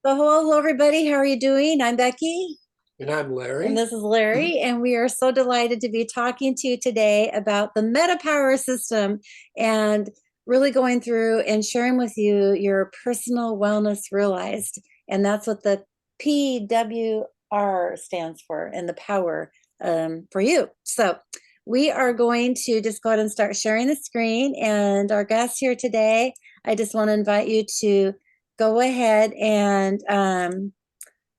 So hello, everybody. How are you doing? I'm Becky. And I'm Larry. And this is Larry. And we are so delighted to be talking to you today about the MetaPWR system and really going through and sharing with you your personal wellness realized. And that's what the PWR stands for, and the power for you. So we are going to just go ahead and start sharing the screen. And our guest here today, I just want to invite you to go ahead and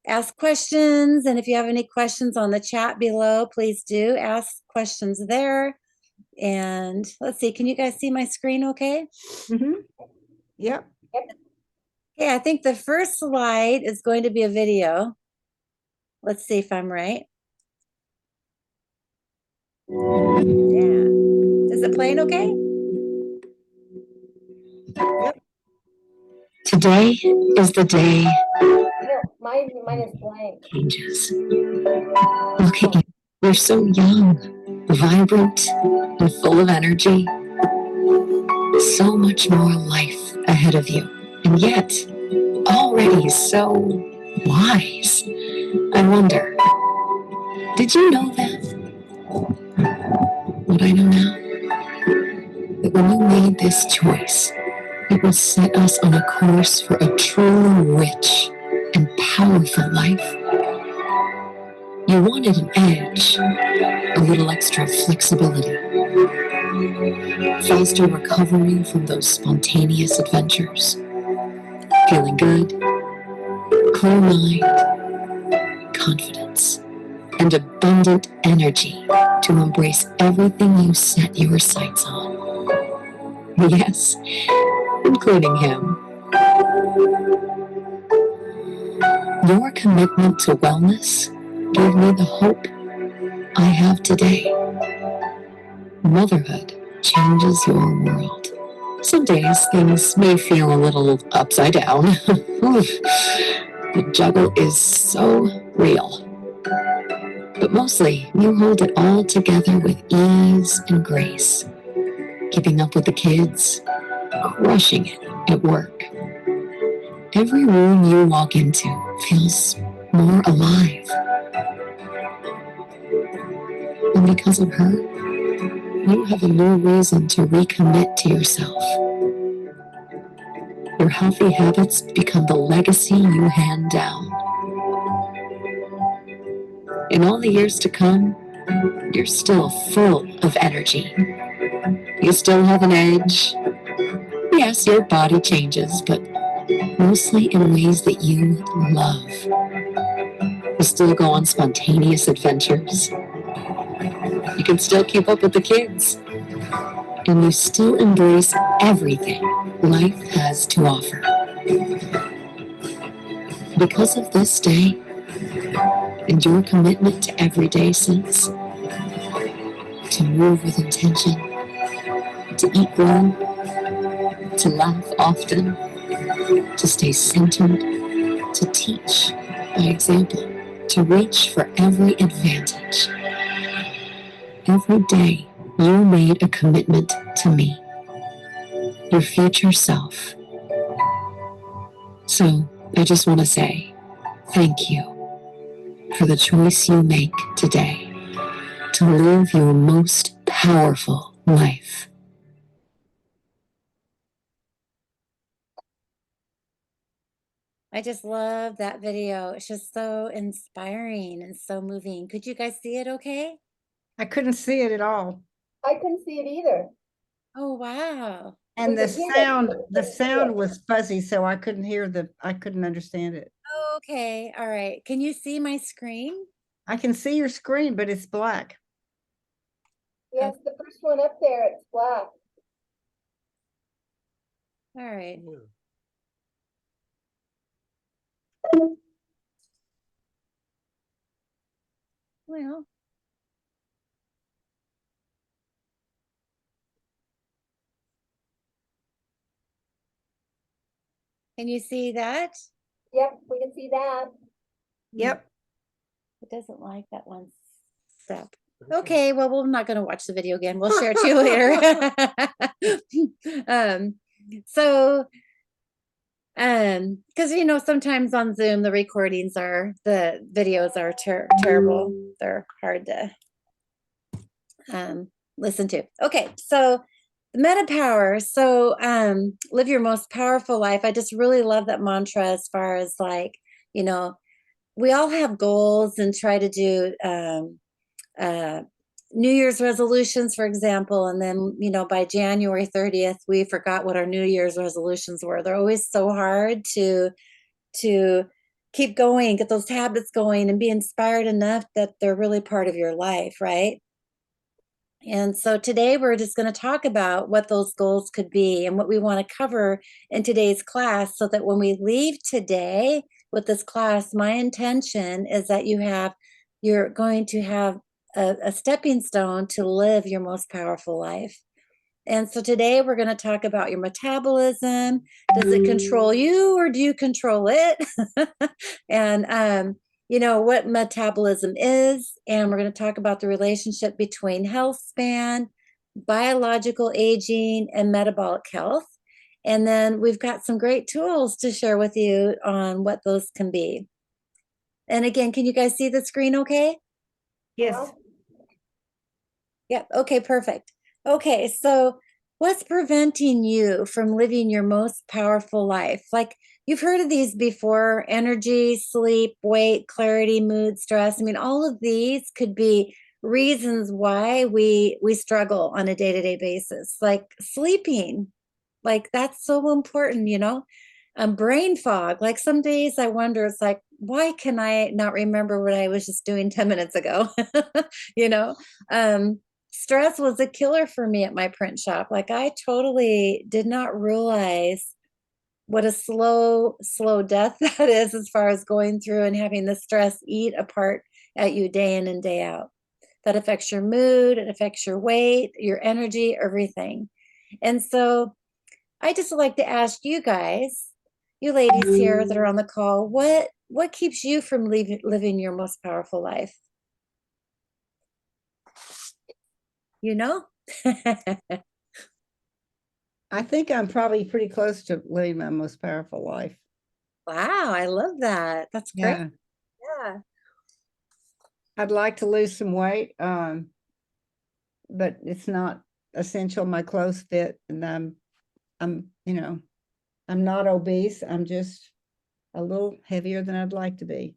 ask questions. And if you have any questions on the chat below, please do ask questions there. And let's see, can you guys see my screen okay? Yep. Okay, I think the first slide is going to be a video. Let's see if I'm right. Yeah. Is it playing okay? Yep. Today is the day. No, mine is blank. Changes. Look at you. You're so young, vibrant, and full of energy. So much more life ahead of you. And yet, already so wise. I wonder, did you know that? What I know now? That when you made this choice, it will set us on a course for a truly rich and powerful life. You wanted an edge, a little extra flexibility, faster recovery from those spontaneous adventures, feeling good, clear mind, confidence, and abundant energy to embrace everything you set your sights on. Yes, including him. Your commitment to wellness gave me the hope I have today. Motherhood changes your world. Some days things may feel a little upside down. The juggle is so real. But mostly, you hold it all together with ease and grace. Keeping up with the kids, crushing it at work. Every room you walk into feels more alive. And because of her, you have a new reason to recommit to yourself. Your healthy habits become the legacy you hand down. In all the years to come, you're still full of energy. You still have an edge. Yes, your body changes, but mostly in ways that you love. You still go on spontaneous adventures. You can still keep up with the kids. And you still embrace everything life has to offer. Because of this day and your commitment to everyday sense, to move with intention, to eat well, to laugh often, to stay centered, to teach by example, to reach for every advantage. Every day you made a commitment to me, your future self. So I just want to say thank you for the choice you make today to live your most powerful life. I just love that video. It's just so inspiring and so moving. Could you guys see it okay? I couldn't see it at all. I couldn't see it either. Oh, wow. And We the could hear it. the sound was fuzzy, so I couldn't understand it. Okay. All right. Can you see my screen? I can see your screen, but it's black. Yes, the first one up there, it's black. All right. Well, can you see that? Yep, we can see that. Yep. It doesn't like that one step. Okay, well, we're not going to watch the video again. We'll share it to you later. So Because sometimes on Zoom the videos are terrible. They're hard to listen to. Okay, so MetaPWR. So live your most powerful life. I just really love that mantra as far as we all have goals and try to do New Year's resolutions, for example, and then, by January 30th, we forgot what our New Year's resolutions were. They're always so hard to keep going, get those habits going, and be inspired enough that they're really part of your life, right? And so today we're just going to talk about what those goals could be and what we want to cover in today's class, so that when we leave today with this class, my intention is that you're going to have a stepping stone to live your most powerful life. And so today we're going to talk about your metabolism. Does it control you, or do you control it? And what metabolism is, and we're going to talk about the relationship between health span, biological aging, and metabolic health. And then we've got some great tools to share with you on what those can be. And again, can you guys see the screen okay? Yes. Yep. Okay, perfect. Okay, so what's preventing you from living your most powerful life? Like, you've heard of these before: energy, sleep, weight, clarity, mood, stress. I mean, all of these could be reasons why we struggle on a day-to-day basis. Like sleeping, like that's so important, brain fog. Like some days I wonder, it's like, why can I not remember what I was just doing 10 minutes ago? Stress was a killer for me at my print shop. Like, I totally did not realize what a slow death that is, as far as going through and having the stress eat apart at you day in and day out. That affects your mood, it affects your weight, your energy, everything. And so I just like to ask you guys, you ladies here that are on the call, what keeps you from living your most powerful life? I think I'm probably pretty close to living my most powerful life. Wow, I love that. That's great. Yeah. Yeah. I'd like to lose some weight, but it's not essential. My clothes fit, and I'm not obese. I'm just a little heavier than I'd like to be.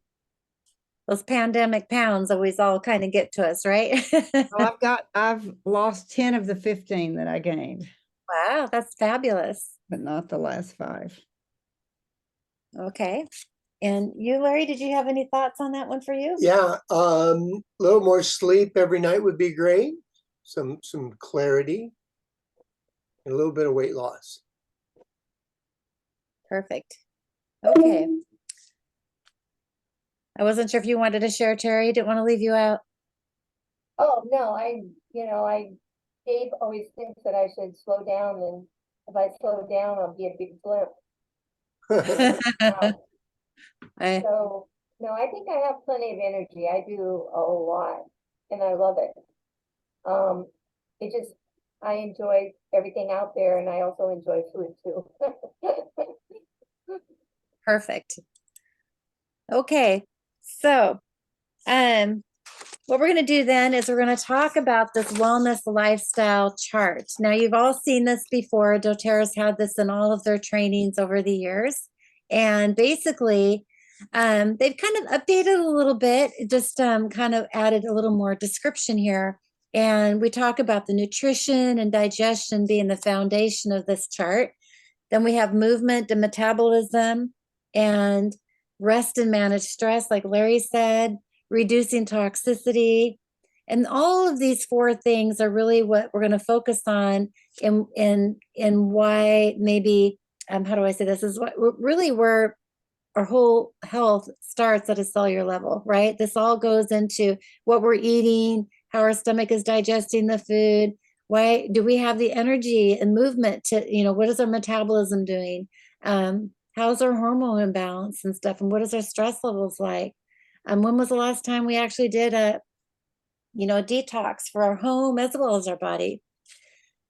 Those pandemic pounds always all kind of get to us, right? Well, I've lost 10 of the 15 that I gained, Wow, that's fabulous. but not the last 5. Okay. And you, Larry, did you have any thoughts on that one for you? Yeah, a little more sleep every night would be great. Some clarity and a little bit of weight loss. Perfect. Okay. I wasn't sure if you wanted to share, Terry. Didn't want to leave you out. Oh, no, Dave always thinks that I should slow down, and if I slow down, I'll be a big blimp. So, no, I think I have plenty of energy. I do a lot, and I love it. I enjoy everything out there, and I also enjoy food too. Perfect. Okay. So, what we're going to do then is we're going to talk about this wellness lifestyle chart. Now, you've all seen this before. doTERRA's had this in all of their trainings over the years. And basically, they've kind of updated a little bit, just kind of added a little more description here. And we talk about the nutrition and digestion being the foundation of this chart. Then we have movement and metabolism, and rest and manage stress, like Larry said, reducing toxicity. And all of these 4 things are really what we're going to focus on in why maybe, how do I say this, is what really where our whole health starts at a cellular level, right? This all goes into what we're eating, how our stomach is digesting the food. Why do we have the energy and movement to, what is our metabolism doing? How's our hormone imbalance and stuff? And what is our stress levels like? When was the last time we actually did a detox for our home as well as our body?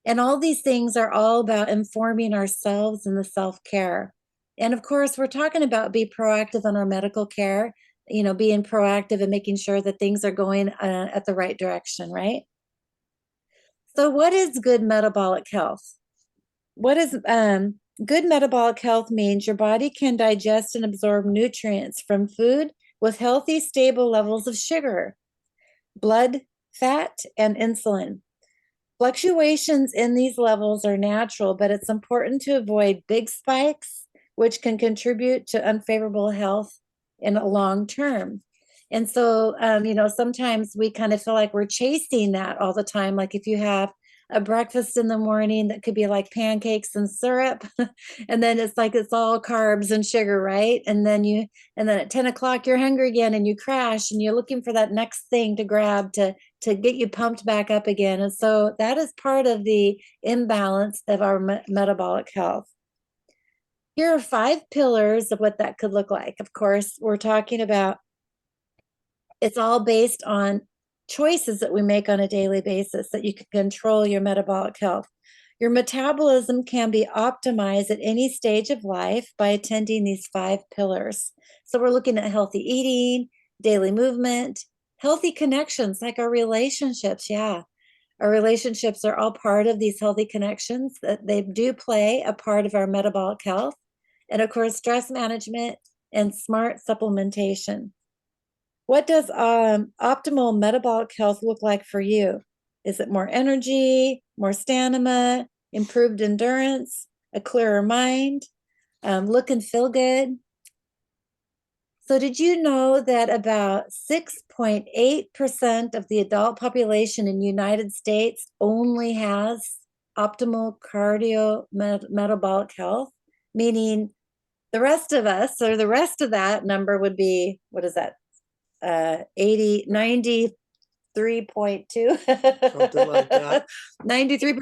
And all these things are all about informing ourselves in the self-care. And of course, we're talking about be proactive in our medical care, being proactive and making sure that things are going at the right direction, right? So what is good metabolic health? What is good metabolic health means your body can digest and absorb nutrients from food with healthy, stable levels of sugar, blood, fat, and insulin. Fluctuations in these levels are natural, but it's important to avoid big spikes, which can contribute to unfavorable health in a long term. And so, sometimes we kind of feel like we're chasing that all the time. Like if you have a breakfast in the morning that could be like pancakes and syrup, and then it's all carbs and sugar, right? And then at 10 o'clock you're hungry again and you crash and you're looking for that next thing to grab to get you pumped back up again. And so that is part of the imbalance of our metabolic health. Here are 5 pillars of what that could look like. Of course, we're talking about it's all based on choices that we make on a daily basis that you can control your metabolic health. Your metabolism can be optimized at any stage of life by attending these 5 pillars. So we're looking at healthy eating, daily movement, healthy connections like our relationships. Yeah, our relationships are all part of these healthy connections, that they do play a part of our metabolic health. And of course, stress management and smart supplementation. What does optimal metabolic health look like for you? Is it more energy, more stamina, improved endurance, a clearer mind, look and feel good? So did you know that about 6.8% of the adult population in the United States only has optimal cardiometabolic health? Meaning the rest of us, or the rest of that number would be, what is that? 93.2. Something like that. 93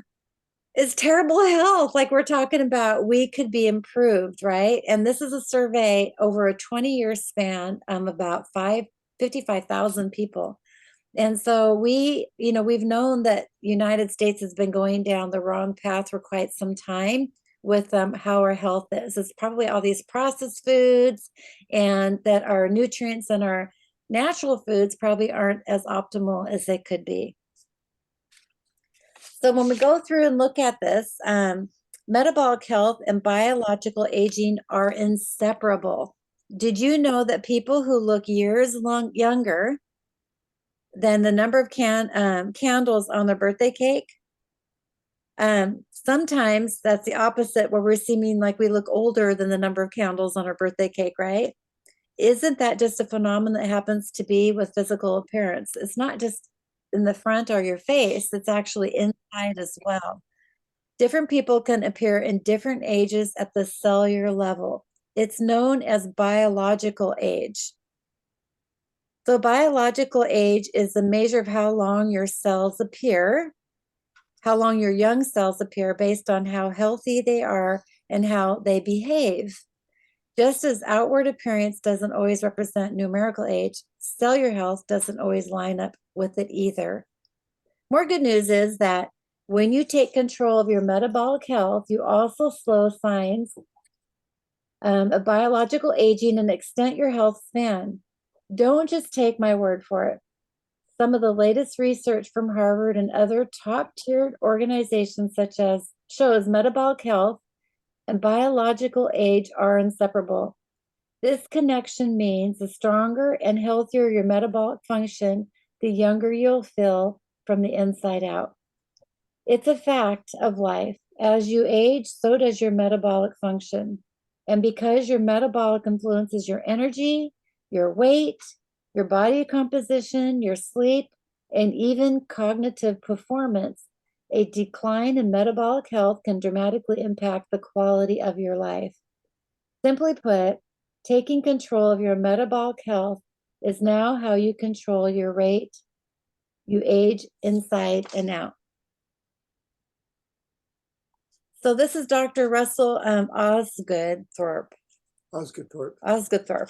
is terrible health. Like we're talking about, we could be improved, right? And this is a survey over a 20-year span of about 55,000 people. And so we've known that United States has been going down the wrong path for quite some time with how our health is. It's probably all these processed foods, and that our nutrients and our natural foods probably aren't as optimal as they could be. So when we go through and look at this, metabolic health and biological aging are inseparable. Did you know that people who look years younger than the number of candles on their birthday cake? Sometimes that's the opposite, where we're seeming like we look older than the number of candles on our birthday cake, right? Isn't that just a phenomenon that happens to be with physical appearance? It's not just in the front or your face, it's actually inside as well. Different people can appear in different ages at the cellular level. It's known as biological age. So biological age is the measure of how long your cells appear, how long your young cells appear based on how healthy they are and how they behave. Just as outward appearance doesn't always represent numerical age, cellular health doesn't always line up with it either. More good news is that when you take control of your metabolic health, you also slow signs of biological aging and extend your health span. Don't just take my word for it. Some of the latest research from Harvard and other top-tiered organizations shows metabolic health and biological age are inseparable. This connection means the stronger and healthier your metabolic function, the younger you'll feel from the inside out. It's a fact of life. As you age, so does your metabolic function. And because your metabolic influences your energy, your weight, your body composition, your sleep, and even cognitive performance, a decline in metabolic health can dramatically impact the quality of your life. Simply put, taking control of your metabolic health is now how you control your rate. You age inside and out. So this is Dr. Russell Osgoodthorpe. Osgoodthorpe.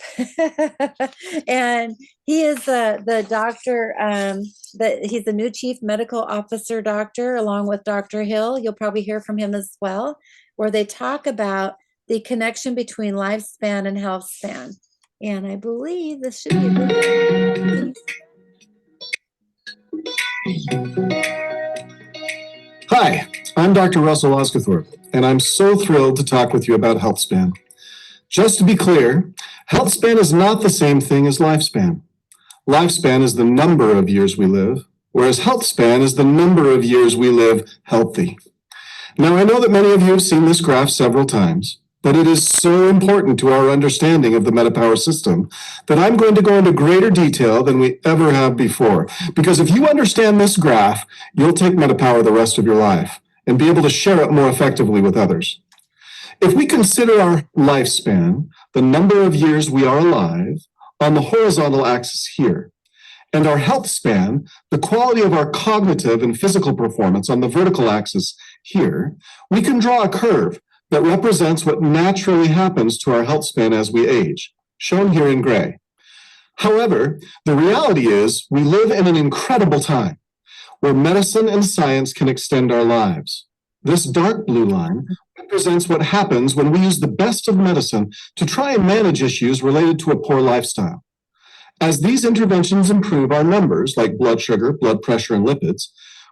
And he is the doctor, he's the new chief medical officer doctor, along with Dr. Hill. You'll probably hear from him as well, where they talk about the connection between lifespan and health span. And I believe this should be a video. Hi, I'm Dr. Russell Osgathorpe, and I'm so thrilled to talk with you about health span. Just to be clear, health span is not the same thing as lifespan. Lifespan is the number of years we live, whereas health span is the number of years we live healthy. Now, I know that many of you have seen this graph several times, but it is so important to our understanding of the MetaPWR system that I'm going to go into greater detail than we ever have before. Because if you understand this graph, you'll take MetaPWR the rest of your life and be able to share it more effectively with others. If we consider our lifespan, the number of years we are alive, on the horizontal axis here, and our health span, the quality of our cognitive and physical performance on the vertical axis here, we can draw a curve that represents what naturally happens to our health span as we age, shown here in gray. However, the reality is we live in an incredible time where medicine and science can extend our lives. This dark blue line represents what happens when we use the best of medicine to try and manage issues related to a poor lifestyle. As these interventions improve our numbers, like blood sugar, blood pressure, and lipids,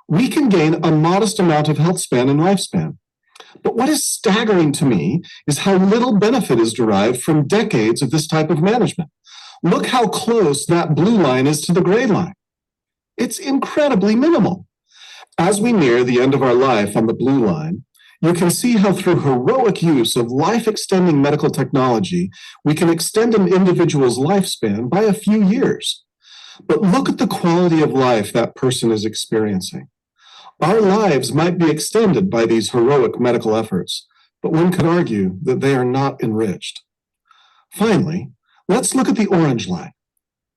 we can gain a modest amount of health span and lifespan. But what is staggering to me is how little benefit is derived from decades of this type of management. Look how close that blue line is to the gray line. It's incredibly minimal. As we near the end of our life on the blue line, you can see how through heroic use of life-extending medical technology, we can extend an individual's lifespan by a few years. But look at the quality of life that person is experiencing. Our lives might be extended by these heroic medical efforts, but one could argue that they are not enriched. Finally, let's look at the orange line.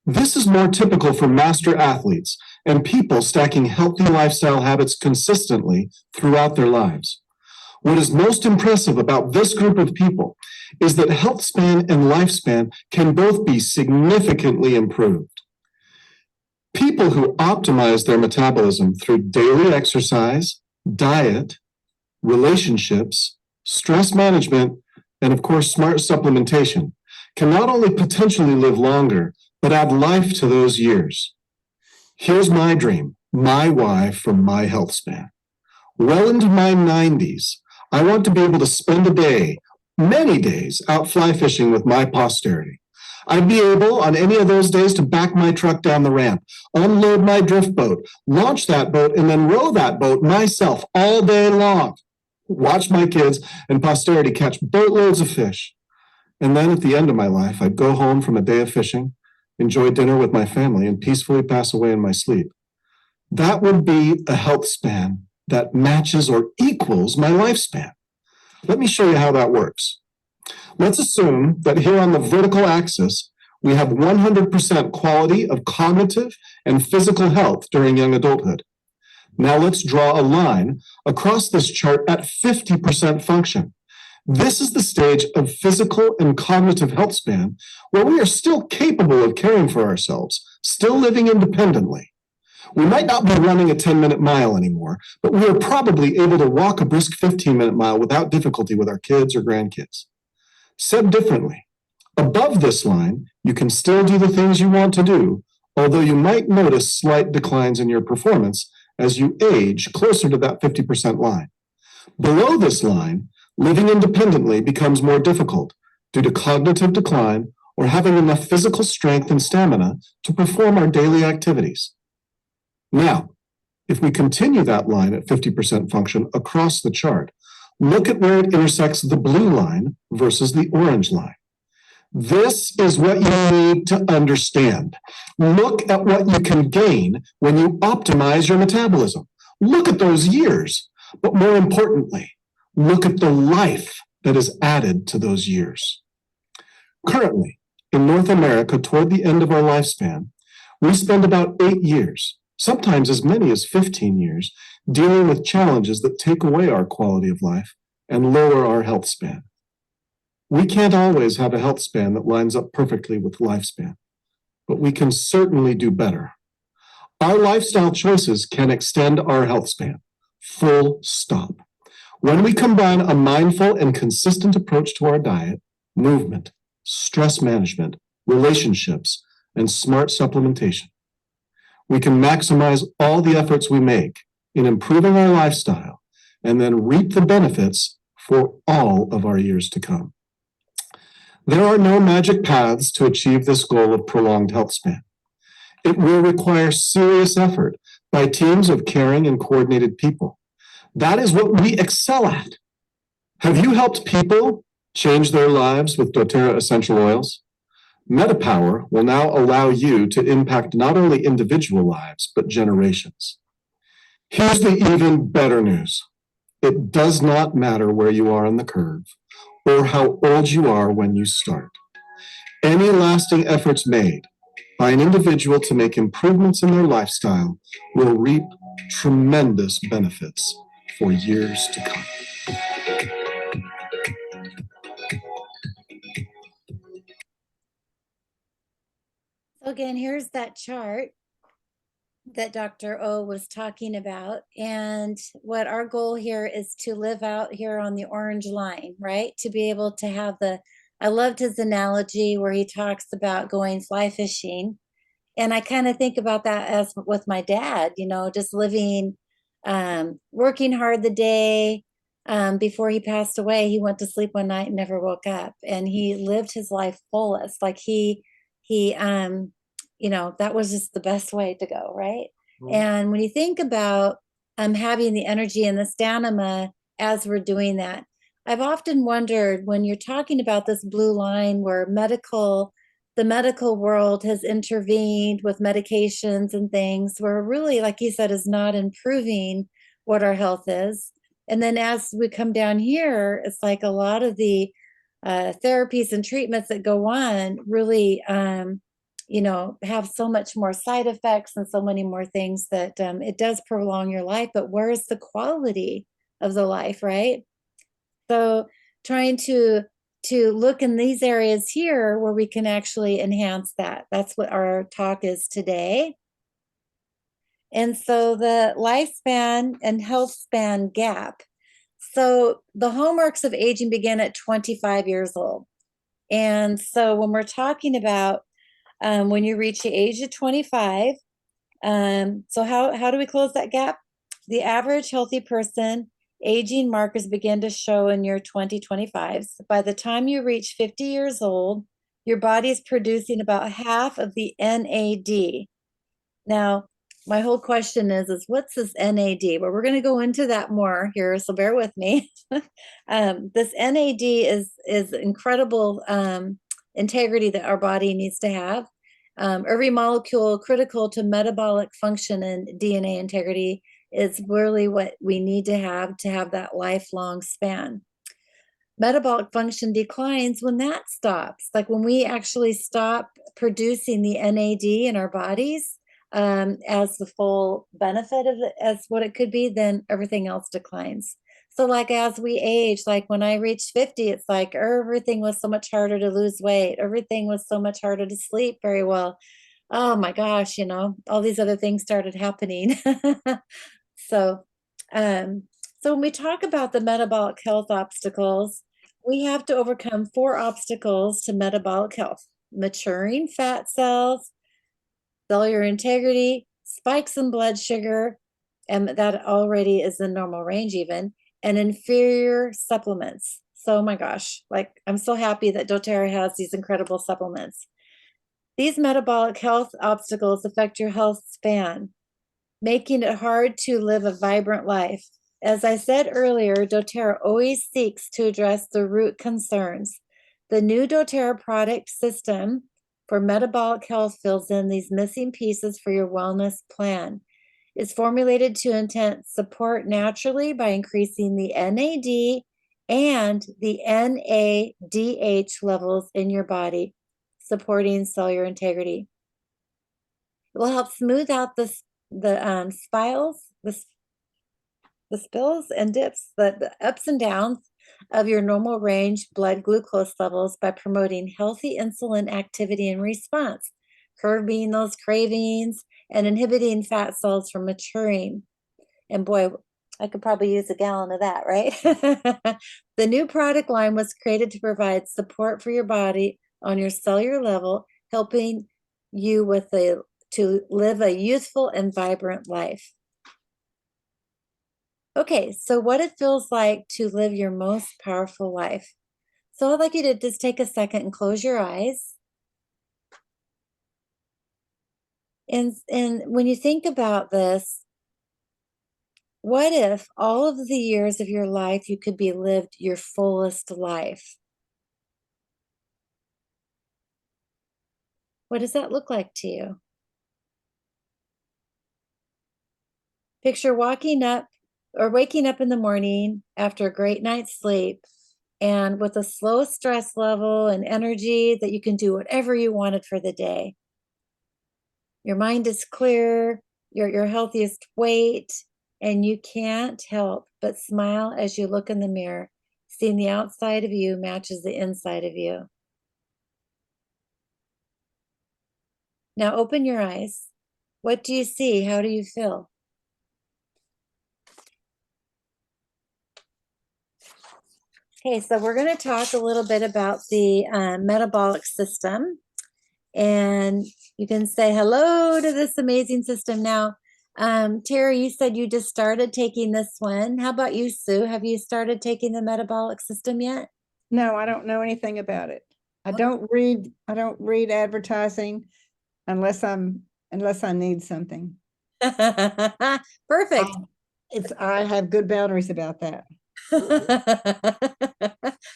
This is more typical for master athletes and people stacking healthy lifestyle habits consistently throughout their lives. What is most impressive about this group of people is that health span and lifespan can both be significantly improved. People who optimize their metabolism through daily exercise, diet, relationships, stress management, and of course, smart supplementation can not only potentially live longer, but add life to those years. Here's my dream, my why for my health span. Well into my 90s, I want to be able to spend a day, many days, out fly fishing with my posterity. I'd be able, on any of those days, to back my truck down the ramp, unload my drift boat, launch that boat, and then row that boat myself all day long. Watch my kids and posterity catch boatloads of fish. And then at the end of my life, I'd go home from a day of fishing, enjoy dinner with my family, and peacefully pass away in my sleep. That would be a health span that matches or equals my lifespan. Let me show you how that works. Let's assume that here on the vertical axis, we have 100% quality of cognitive and physical health during young adulthood. Now let's draw a line across this chart at 50% function. This is the stage of physical and cognitive health span where we are still capable of caring for ourselves, still living independently. We might not be running a 10-minute mile anymore, but we are probably able to walk a brisk 15-minute mile without difficulty with our kids or grandkids. Said differently, above this line, you can still do the things you want to do, although you might notice slight declines in your performance as you age closer to that 50% line. Below this line, living independently becomes more difficult due to cognitive decline or having enough physical strength and stamina to perform our daily activities. Now, if we continue that line at 50% function across the chart, look at where it intersects the blue line versus the orange line. This is what you need to understand. Look at what you can gain when you optimize your metabolism. Look at those years, but more importantly, look at the life that is added to those years. Currently, in North America, toward the end of our lifespan, we spend about 8 years, sometimes as many as 15 years, dealing with challenges that take away our quality of life and lower our health span. We can't always have a health span that lines up perfectly with lifespan, but we can certainly do better. Our lifestyle choices can extend our health span, full stop. When we combine a mindful and consistent approach to our diet, movement, stress management, relationships, and smart supplementation, we can maximize all the efforts we make in improving our lifestyle and then reap the benefits for all of our years to come. There are no magic paths to achieve this goal of prolonged health span. It will require serious effort by teams of caring and coordinated people. That is what we excel at. Have you helped people change their lives with doTERRA essential oils? MetaPWR will now allow you to impact not only individual lives, but generations. Here's the even better news. It does not matter where you are on the curve or how old you are when you start. Any lasting efforts made by an individual to make improvements in their lifestyle will reap tremendous benefits for years to come. So again, here's that chart that Dr. O was talking about. And what our goal here is to live out here on the orange line, right? To be able to have I loved his analogy where he talks about going fly fishing. And I kind of think about that as with my dad, just living, working hard the day. Before he passed away, he went to sleep one night and never woke up. And he lived his life fullest. Like that was just the best way to go, right? Mm-hmm. And when you think about having the energy and the stamina as we're doing that, I've often wondered when you're talking about this blue line where the medical world has intervened with medications and things where really, like you said, is not improving what our health is. And then as we come down here, it's like a lot of the therapies and treatments that go on really have so much more side effects and so many more things that it does prolong your life, but where's the quality of the life, right? So trying to look in these areas here where we can actually enhance that. That's what our talk is today. And so the lifespan and health span gap. So the hallmarks of aging begin at 25 years old. And so when we're talking about when you reach the age of 25, so how do we close that gap? The average healthy person, aging markers begin to show in your 2025s. By the time you reach 50 years old, your body is producing about half of the NAD. Now, my whole question is what's this NAD? Well, we're going to go into that more here, so bear with me. This NAD is incredible integrity that our body needs to have. Every molecule critical to metabolic function and DNA integrity is really what we need to have that lifelong span. Metabolic function declines when that stops. Like when we actually stop producing the NAD in our bodies as the full benefit of it, as what it could be, then everything else declines. So like as we age, like when I reached 50, it's like everything was so much harder to lose weight. Everything was so much harder to sleep very well. Oh my gosh, all these other things started happening. So when we talk about the metabolic health obstacles, we have to overcome 4 obstacles to metabolic health: maturing fat cells, cellular integrity, spikes in blood sugar, and that already is in normal range even, and inferior supplements. So, oh my gosh, like I'm so happy that doTERRA has these incredible supplements. These metabolic health obstacles affect your health span, making it hard to live a vibrant life. As I said earlier, doTERRA always seeks to address the root concerns. The new doTERRA product system for metabolic health fills in these missing pieces for your wellness plan. It's formulated to enhance support naturally by increasing the NAD and the NADH levels in your body, supporting cellular integrity. It will help smooth out the spills and dips, the ups and downs of your normal range blood glucose levels by promoting healthy insulin activity and response, curbing those cravings, and inhibiting fat cells from maturing. And boy, I could probably use a gallon of that, right? The new product line was created to provide support for your body on your cellular level, helping you to live a youthful and vibrant life. Okay, so what it feels like to live your most powerful life. So I'd like you to just take a second and close your eyes. And when you think about this, what if all of the years of your life you could be lived your fullest life? What does that look like to you? Picture waking up in the morning after a great night's sleep and with a slow stress level and energy that you can do whatever you wanted for the day. Your mind is clear, you're at your healthiest weight, and you can't help but smile as you look in the mirror, seeing the outside of you matches the inside of you. Now open your eyes. What do you see? How do you feel? Okay, so we're going to talk a little bit about the metabolic system. And you can say hello to this amazing system. Now, Terry, you said you just started taking this one. How about you, Sue? Have you started taking the metabolic system yet? No, I don't know anything about it. I don't read advertising unless I need something. Perfect. I have good boundaries about that.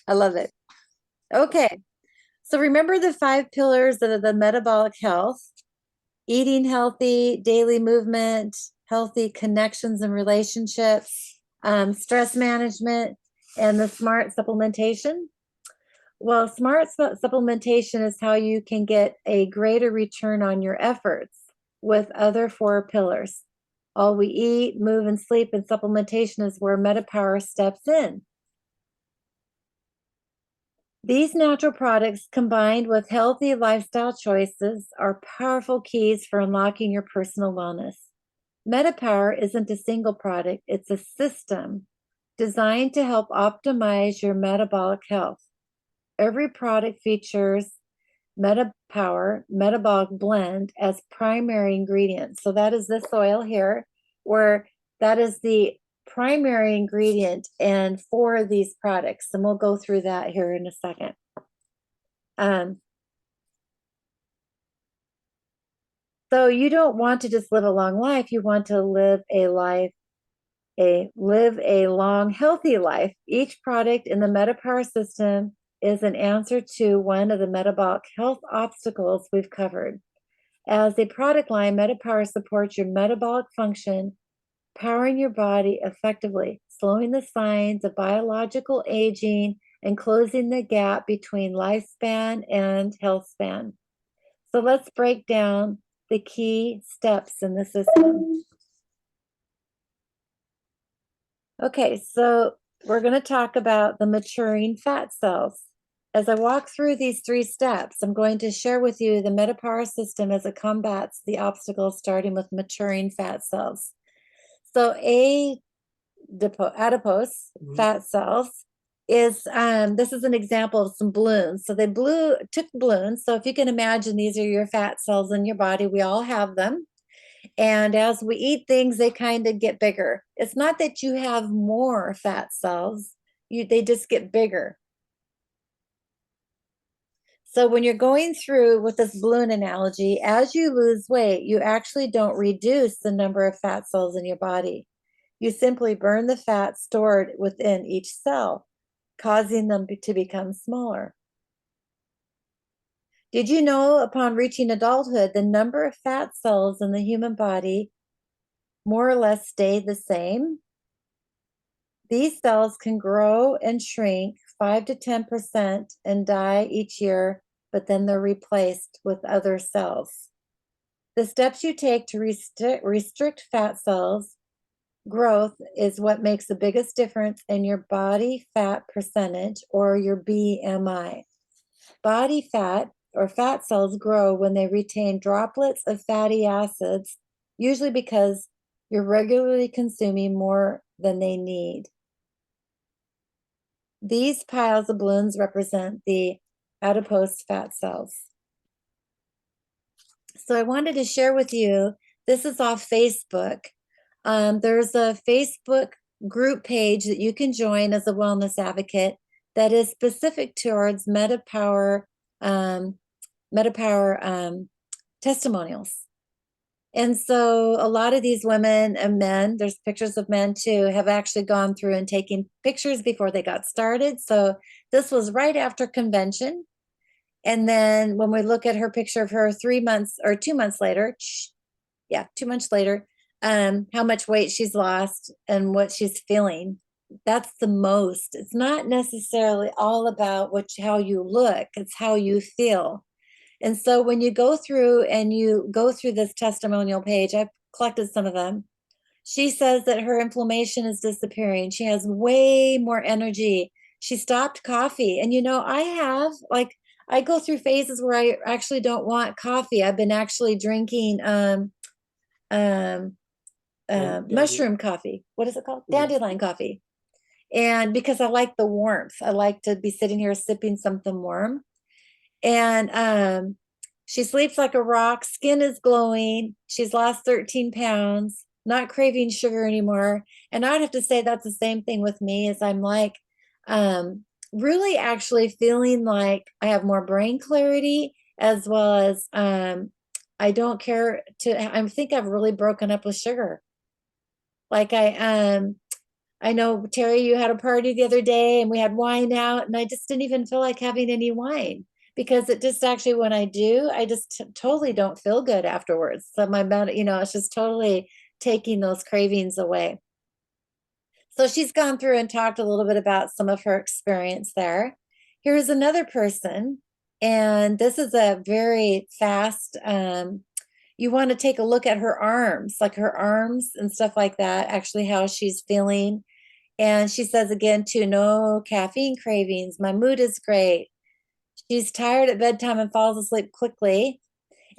I love it. Okay. So remember the 5 pillars of the metabolic health: eating healthy, daily movement, healthy connections and relationships, stress management, and the smart supplementation. Well, smart supplementation is how you can get a greater return on your efforts with other 4 pillars. All we eat, move, and sleep, and supplementation is where MetaPWR steps in. These natural products, combined with healthy lifestyle choices, are powerful keys for unlocking your personal wellness. MetaPWR isn't a single product, it's a system designed to help optimize your metabolic health. Every product features MetaPWR Metabolic Blend as primary ingredients. So that is this oil here, where that is the primary ingredient and 4 of these products. And we'll go through that here in a second. So you don't want to just live a long life. You want to live a long, healthy life. Each product in the MetaPWR system is an answer to one of the metabolic health obstacles we've covered. As a product line, MetaPWR supports your metabolic function, powering your body effectively, slowing the signs of biological aging, and closing the gap between lifespan and health span. So let's break down the key steps in the system. Okay, so we're going to talk about the maturing fat cells. As I walk through these 3 steps, I'm going to share with you the MetaPWR system as it combats the obstacles, starting with maturing fat cells. So adipose fat cells is, this is an example of some balloons. So they took balloons. So if you can imagine, these are your fat cells in your body. We all have them. And as we eat things, they kind of get bigger. It's not that you have more fat cells, they just get bigger. So when you're going through with this balloon analogy, as you lose weight, you actually don't reduce the number of fat cells in your body. You simply burn the fat stored within each cell, causing them to become smaller. Did you know upon reaching adulthood, the number of fat cells in the human body more or less stay the same? These cells can grow and shrink 5 to 10% and die each year, but then they're replaced with other cells. The steps you take to restrict fat cells growth is what makes the biggest difference in your body fat percentage, or your BMI. Body fat or fat cells grow when they retain droplets of fatty acids, usually because you're regularly consuming more than they need. These piles of balloons represent the adipose fat cells. So I wanted to share with you, this is off Facebook. There's a Facebook group page that you can join as a wellness advocate that is specific towards MetaPWR testimonials. And so a lot of these women and men, there's pictures of men too, have actually gone through and taken pictures before they got started. So this was right after convention. And then when we look at her picture of her 3 months or 2 months later, 2 months later, how much weight she's lost and what she's feeling. That's the most. It's not necessarily all about how you look, it's how you feel. And so when you go through this testimonial page, I've collected some of them. She says that her inflammation is disappearing. She has way more energy. She stopped coffee. And I go through phases where I actually don't want coffee. I've been actually drinking mushroom coffee. What is it called? Dandelion coffee. And because I like the warmth, I like to be sitting here sipping something warm. And she sleeps like a rock, skin is glowing. She's lost 13 pounds, not craving sugar anymore. And I would have to say that's the same thing with me, is I'm like really actually feeling like I have more brain clarity, as well as I don't care I think I've really broken up with sugar. Like I know, Terry, you had a party the other day and we had wine out, and I just didn't even feel like having any wine, because it just actually, when I do, I just totally don't feel good afterwards. So my body, it's just totally taking those cravings away. So she's gone through and talked a little bit about some of her experience there. Here's another person, and this is a very fast, you want to take a look at her arms, like her arms and stuff like that, actually how she's feeling. And she says again, too, no caffeine cravings. My mood is great. She's tired at bedtime and falls asleep quickly.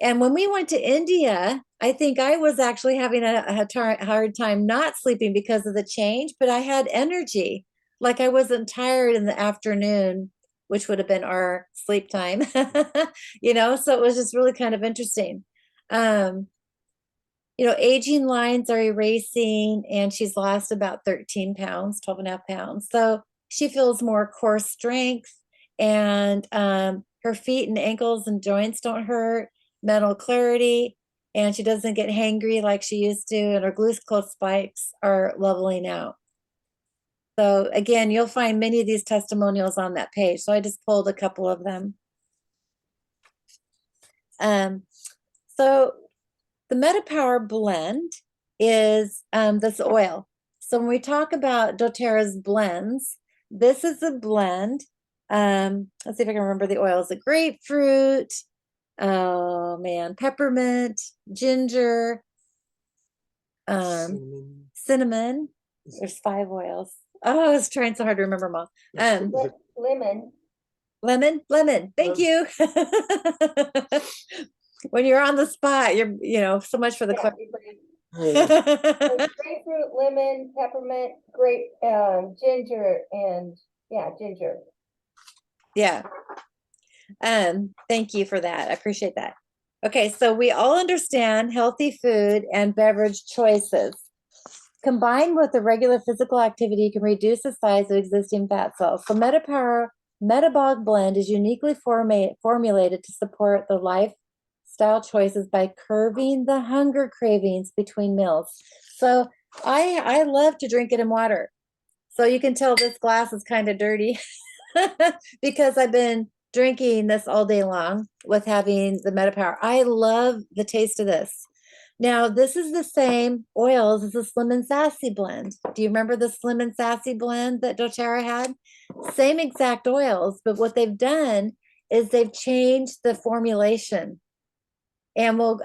And when we went to India, I think I was actually having a hard time not sleeping because of the change, but I had energy. Like I wasn't tired in the afternoon, which would have been our sleep time, so it was just really kind of interesting. Aging lines are erasing, and she's lost about 13 pounds, 12 and a half pounds. So she feels more core strength, and her feet and ankles and joints don't hurt, mental clarity, and she doesn't get hangry like she used to, and her glucose spikes are leveling out. So again, you'll find many of these testimonials on that page. So I just pulled a couple of them. So the MetaPWR blend is this oil. So when we talk about doTERRA's blends, this is a blend. Let's see if I can remember the oils. The grapefruit, peppermint, ginger, cinnamon. There's 5 oils. Oh, I was trying so hard to remember them all. Lemon. Thank you. When you're on the spot, you're, so much for the grapefruit, lemon, peppermint, ginger, and ginger. Yeah. Thank you for that. I appreciate that. Okay, so we all understand healthy food and beverage choices. Combined with the regular physical activity, can reduce the size of existing fat cells. So MetaPWR Metabolic Blend is uniquely formulated to support the lifestyle choices by curbing the hunger cravings between meals. So I love to drink it in water. So you can tell this glass is kind of dirty because I've been drinking this all day long with having the MetaPWR. I love the taste of this. Now, this is the same oils as the Slim and Sassy blend. Do you remember the Slim and Sassy blend that doTERRA had? Same exact oils, but what they've done is they've changed the formulation. And we'll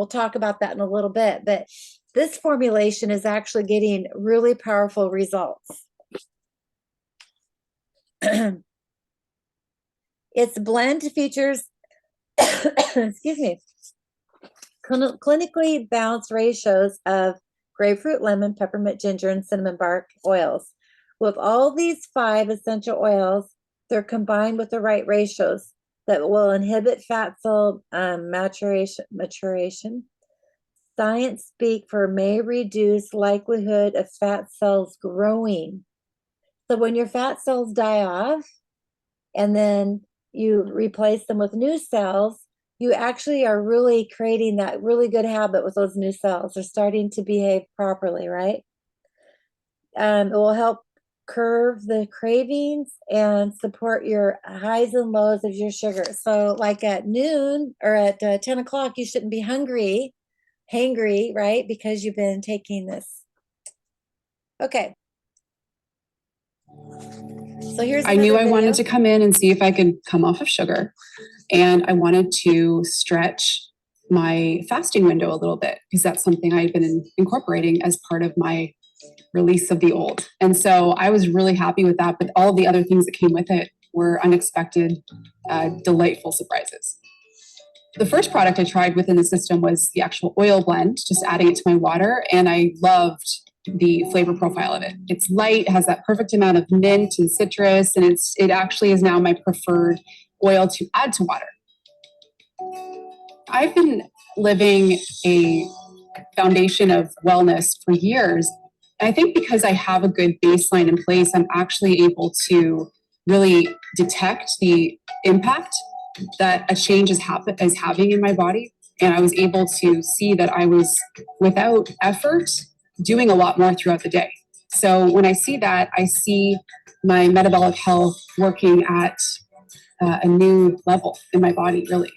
talk about that in a little bit. But this formulation is actually getting really powerful results. Its blend features, excuse me, clinically balanced ratios of grapefruit, lemon, peppermint, ginger, and cinnamon bark oils. With all these 5 essential oils, they're combined with the right ratios that will inhibit fat cell maturation. Science speak for may reduce likelihood of fat cells growing. So when your fat cells die off and then you replace them with new cells, you actually are really creating that really good habit with those new cells. They're starting to behave properly, right? It will help curb the cravings and support your highs and lows of your sugar. So like at noon or at 10 o'clock, you shouldn't be hangry, right? Because you've been taking this. Okay. So here's I knew I another wanted video. to come in and see if I could come off of sugar. And I wanted to stretch my fasting window a little bit because that's something I've been incorporating as part of my release of the old. And so I was really happy with that. But all the other things that came with it were unexpected, delightful surprises. The first product I tried within the system was the actual oil blend, just adding it to my water. And I loved the flavor profile of it. It's light, has that perfect amount of mint and citrus, and it actually is now my preferred oil to add to water. I've been living a foundation of wellness for years. And I think because I have a good baseline in place, I'm actually able to really detect the impact that a change is having in my body. And I was able to see that I was, without effort, doing a lot more throughout the day. So when I see that, I see my metabolic health working at a new level in my body, really.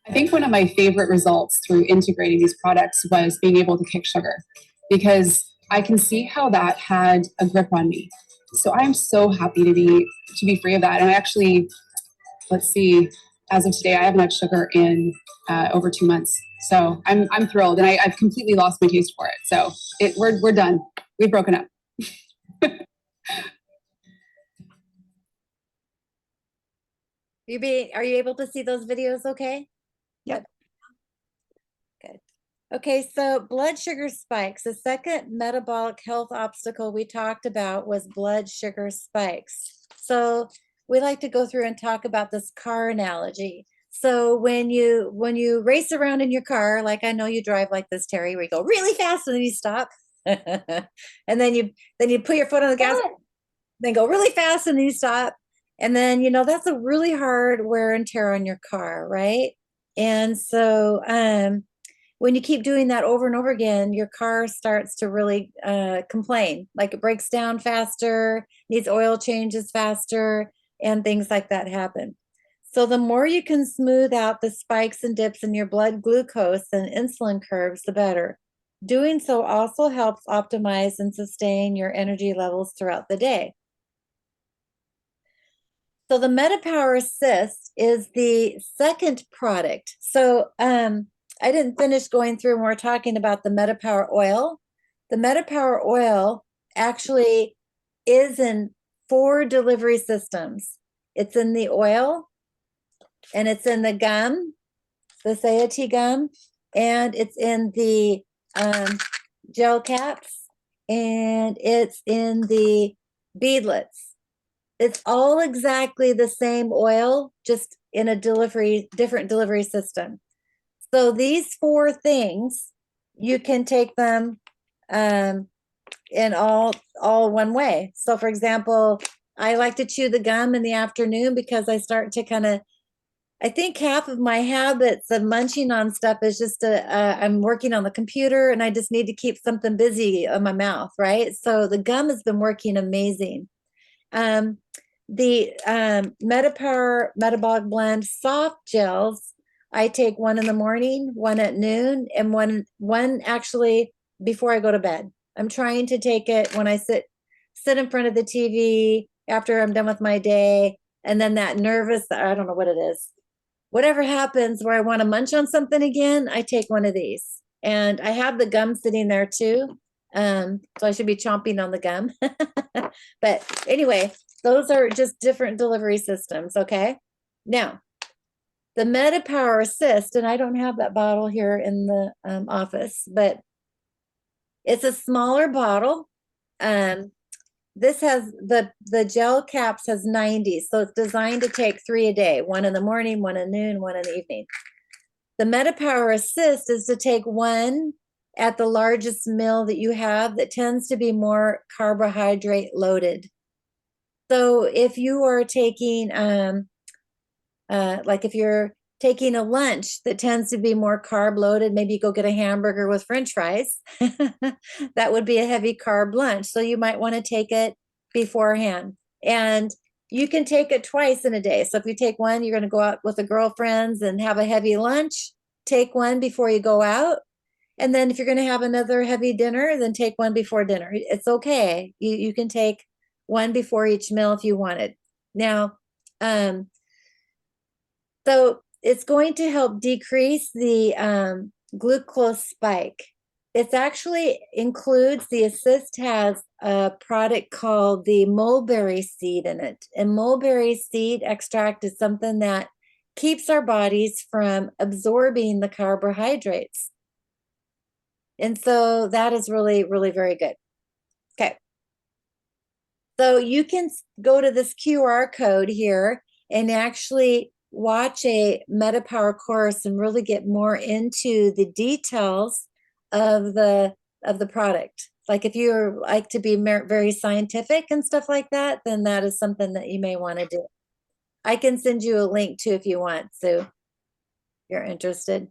I think one of my favorite results through integrating these products was being able to kick sugar, because I can see how that had a grip on me. So I'm so happy to be free of that. And I actually, let's see, as of today, I haven't had sugar in over 2 months. So I'm thrilled, and I've completely lost my taste for it. So we're done. We've broken up. Are you able to see those videos okay? Yep. Good. Okay, so blood sugar spikes. The second metabolic health obstacle we talked about was blood sugar spikes. So we like to go through and talk about this car analogy. So when you race around in your car, like I know you drive like this, Terry, where you go really fast and then you stop. And then you put your foot on the gas, then go really fast and then you stop. And then, that's a really hard wear and tear on your car, right? And so when you keep doing that over and over again, your car starts to really complain, like it breaks down faster, needs oil changes faster, and things like that happen. So the more you can smooth out the spikes and dips in your blood glucose and insulin curves, the better. Doing so also helps optimize and sustain your energy levels throughout the day. So the MetaPWR Assist is the second product. So I didn't finish going through when we're talking about the MetaPWR oil. The MetaPWR oil actually is in 4 delivery systems. It's in the oil, and it's in the gum, the Satiety Gum, and it's in the gel caps, and it's in the beadlets. It's all exactly the same oil, just in a different delivery system. So these 4 things, you can take them in all one way. So for example, I like to chew the gum in the afternoon because I start to I think half of my habits of munching on stuff is just I'm working on the computer and I just need to keep something busy in my mouth, right? So the gum has been working amazing. The MetaPWR Metabolic Blend soft gels, I take 1 in the morning, 1 at noon, and one actually before I go to bed. I'm trying to take it when I sit in front of the TV after I'm done with my day, and then that nervous, I don't know what it is. Whatever happens where I want to munch on something again, I take one of these. And I have the gum sitting there too. So I should be chomping on the gum. But anyway, those are just different delivery systems, okay? Now, the MetaPWR Assist, and I don't have that bottle here in the office, but It's a smaller bottle. This has the gel caps has 90, so it's designed to take 3 a day, 1 in the morning, 1 at noon, 1 in the evening. The MetaPWR Assist is to take 1 at the largest meal that you have that tends to be more carbohydrate loaded. So if you are taking, like if you're taking a lunch that tends to be more carb loaded, maybe you go get a hamburger with French fries, that would be a heavy carb lunch. So you might want to take it beforehand. And you can take it twice in a day. So if you take 1, you're going to go out with the girlfriends and have a heavy lunch, take 1 before you go out. And then if you're going to have another heavy dinner, then take 1 before dinner. It's okay. You can take 1 before each meal if you wanted. Now, so it's going to help decrease the glucose spike. It actually includes, the Assist has a product called the mulberry seed in it. And mulberry seed extract is something that keeps our bodies from absorbing the carbohydrates. And so that is really, really very good. Okay. So you can go to this QR code here and actually watch a MetaPWR course and really get more into the details of the product. Like if you like to be very scientific and stuff like that, then that is something that you may want to do. I can send you a link too if you want, so if you're interested.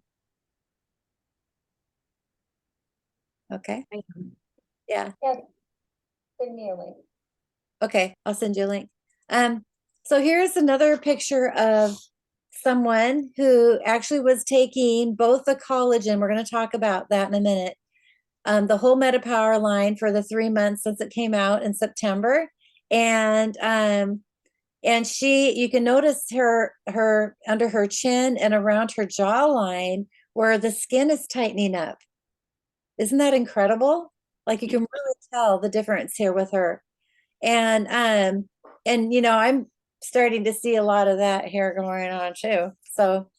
Okay. Yeah. Yes. Send me a link. Okay, I'll send you a link. So here's another picture of someone who actually was taking both the collagen, we're going to talk about that in a minute, the whole MetaPWR line for the 3 months since it came out in September. And you can notice her under her chin and around her jawline where the skin is tightening up. Isn't that incredible? Like you can really tell the difference here with her. And you know, I'm starting to see a lot of that here going on too. So,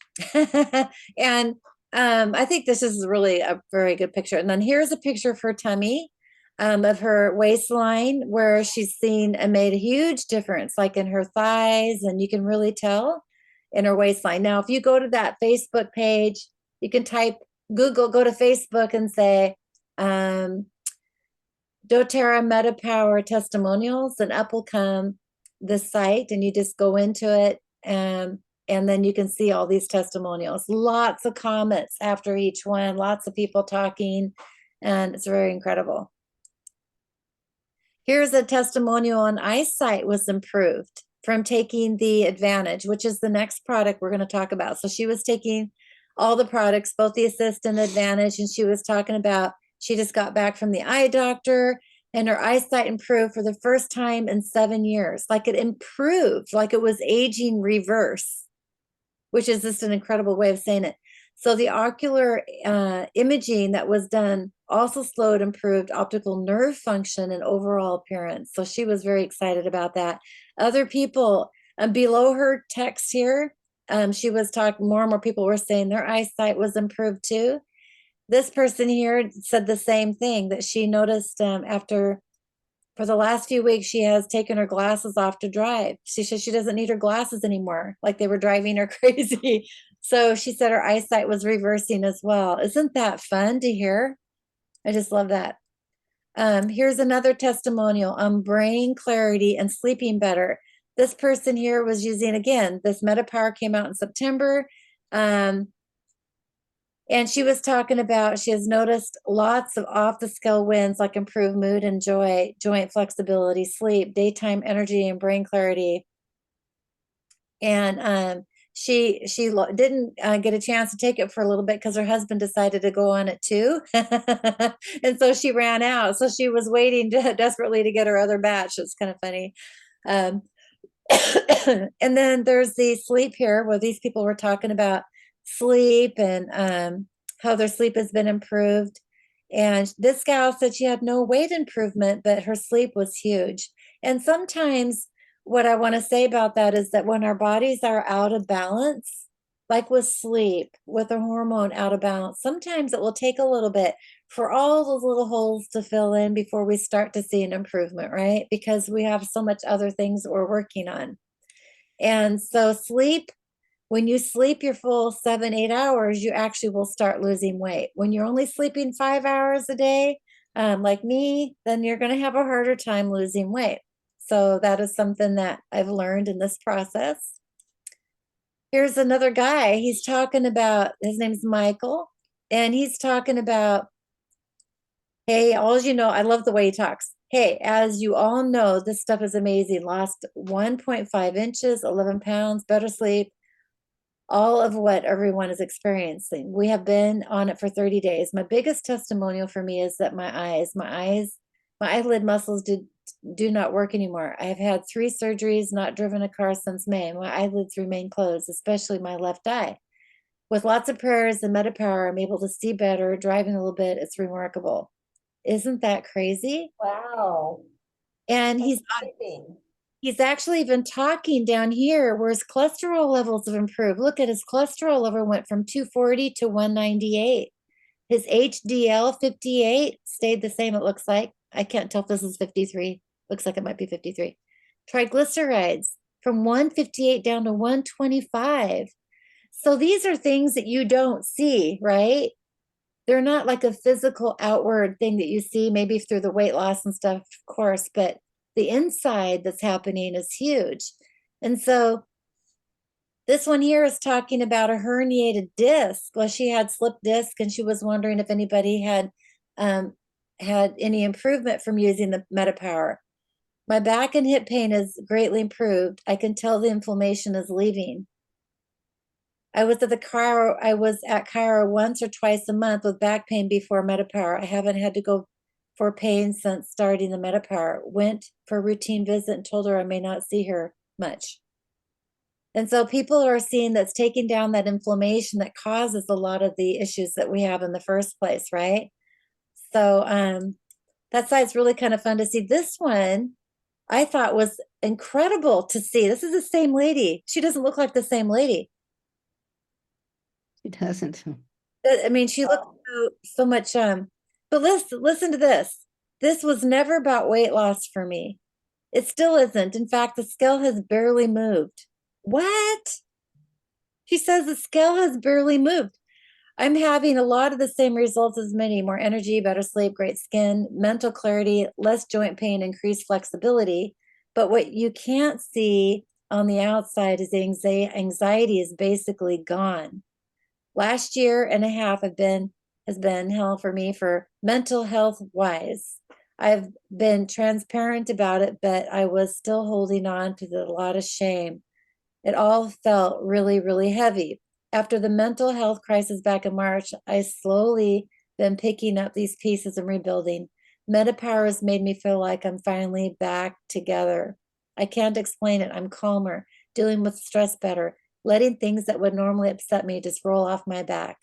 and I think this is really a very good picture. And then here's a picture of her tummy, of her waistline, where she's seen and made a huge difference, like in her thighs, and you can really tell in her waistline. Now, if you go to that Facebook page, you can go to Facebook and say, doTERRA MetaPWR testimonials, and up will come the site, and you just go into it, and then you can see all these testimonials. Lots of comments after each one, lots of people talking, and it's very incredible. Here's a testimonial on eyesight was improved from taking the Advantage, which is the next product we're going to talk about. So she was taking all the products, both the Assist and Advantage, and she was talking about she just got back from the eye doctor and her eyesight improved for the first time in 7 years. Like it improved, like it was aging reverse, which is just an incredible way of saying it. So the ocular imaging that was done also slowed, improved optical nerve function and overall appearance. So she was very excited about that. Other people below her text here, she was talking, more and more people were saying their eyesight was improved too. This person here said the same thing, that she noticed after, for the last few weeks, she has taken her glasses off to drive. She said she doesn't need her glasses anymore, like they were driving her crazy. So she said her eyesight was reversing as well. Isn't that fun to hear? I just love that. Here's another testimonial on brain clarity and sleeping better. This person here was using, again, this MetaPWR came out in September. And she was talking about, she has noticed lots of off-the-scale wins, like improved mood and joy, joint flexibility, sleep, daytime energy, and brain clarity. And she didn't get a chance to take it for a little bit because her husband decided to go on it too. And so she ran out. So she was waiting desperately to get her other batch. It's kind of funny. And then there's the sleep here, where these people were talking about sleep and how their sleep has been improved. And this gal said she had no weight improvement, but her sleep was huge. And sometimes what I want to say about that is that when our bodies are out of balance, like with sleep, with a hormone out of balance, sometimes it will take a little bit for all those little holes to fill in before we start to see an improvement, right? Because we have so much other things that we're working on. And so sleep, when you sleep your full 7-8 hours, you actually will start losing weight. When you're only sleeping 5 hours a day, like me, then you're going to have a harder time losing weight. So that is something that I've learned in this process. Here's another guy. He's talking about, his name's Michael, and he's talking about, hey, all you know, I love the way he talks. Hey, as you all know, this stuff is amazing. Lost 1.5 inches, 11 pounds, better sleep, all of what everyone is experiencing. We have been on it for 30 days. My biggest testimonial for me is that my eyelid muscles do not work anymore. I have had 3 surgeries, not driven a car since May. My eyelids remain closed, especially my left eye. With lots of prayers and MetaPWR, I'm able to see better, driving a little bit. It's remarkable. Isn't that crazy? Wow. And That's amazing. he's actually been talking down here where his cholesterol levels have improved. Look at his cholesterol level went from 240 to 198. His HDL 58 stayed the same, it looks like. I can't tell if this is 53. Looks like it might be 53. Triglycerides from 158 down to 125. So these are things that you don't see, right? They're not like a physical outward thing that you see maybe through the weight loss and stuff, of course, but the inside that's happening is huge. And so this one here is talking about a herniated disc. Well, she had slipped disc and she was wondering if anybody had had any improvement from using the MetaPWR. My back and hip pain is greatly improved. I can tell the inflammation is leaving. I was at chiro once or twice a month with back pain before MetaPWR. I haven't had to go for pain since starting the MetaPWR. Went for a routine visit and told her I may not see her much. And so people are seeing that's taking down that inflammation that causes a lot of the issues that we have in the first place, right? So that side's really kind of fun to see. This one I thought was incredible to see. This is the same lady. She doesn't look like the same lady. It doesn't. I mean, she looks so much, but listen to this. This was never about weight loss for me. It still isn't. In fact, the scale has barely moved. What? She says the scale has barely moved. I'm having a lot of the same results as many: more energy, better sleep, great skin, mental clarity, less joint pain, increased flexibility. But what you can't see on the outside is the anxiety is basically gone. Last year and a half has been hell for me for mental health wise. I've been transparent about it, but I was still holding on to a lot of shame. It all felt really, really heavy. After the mental health crisis back in March, I slowly been picking up these pieces and rebuilding. MetaPWR has made me feel like I'm finally back together. I can't explain it. I'm calmer, dealing with stress better, letting things that would normally upset me just roll off my back.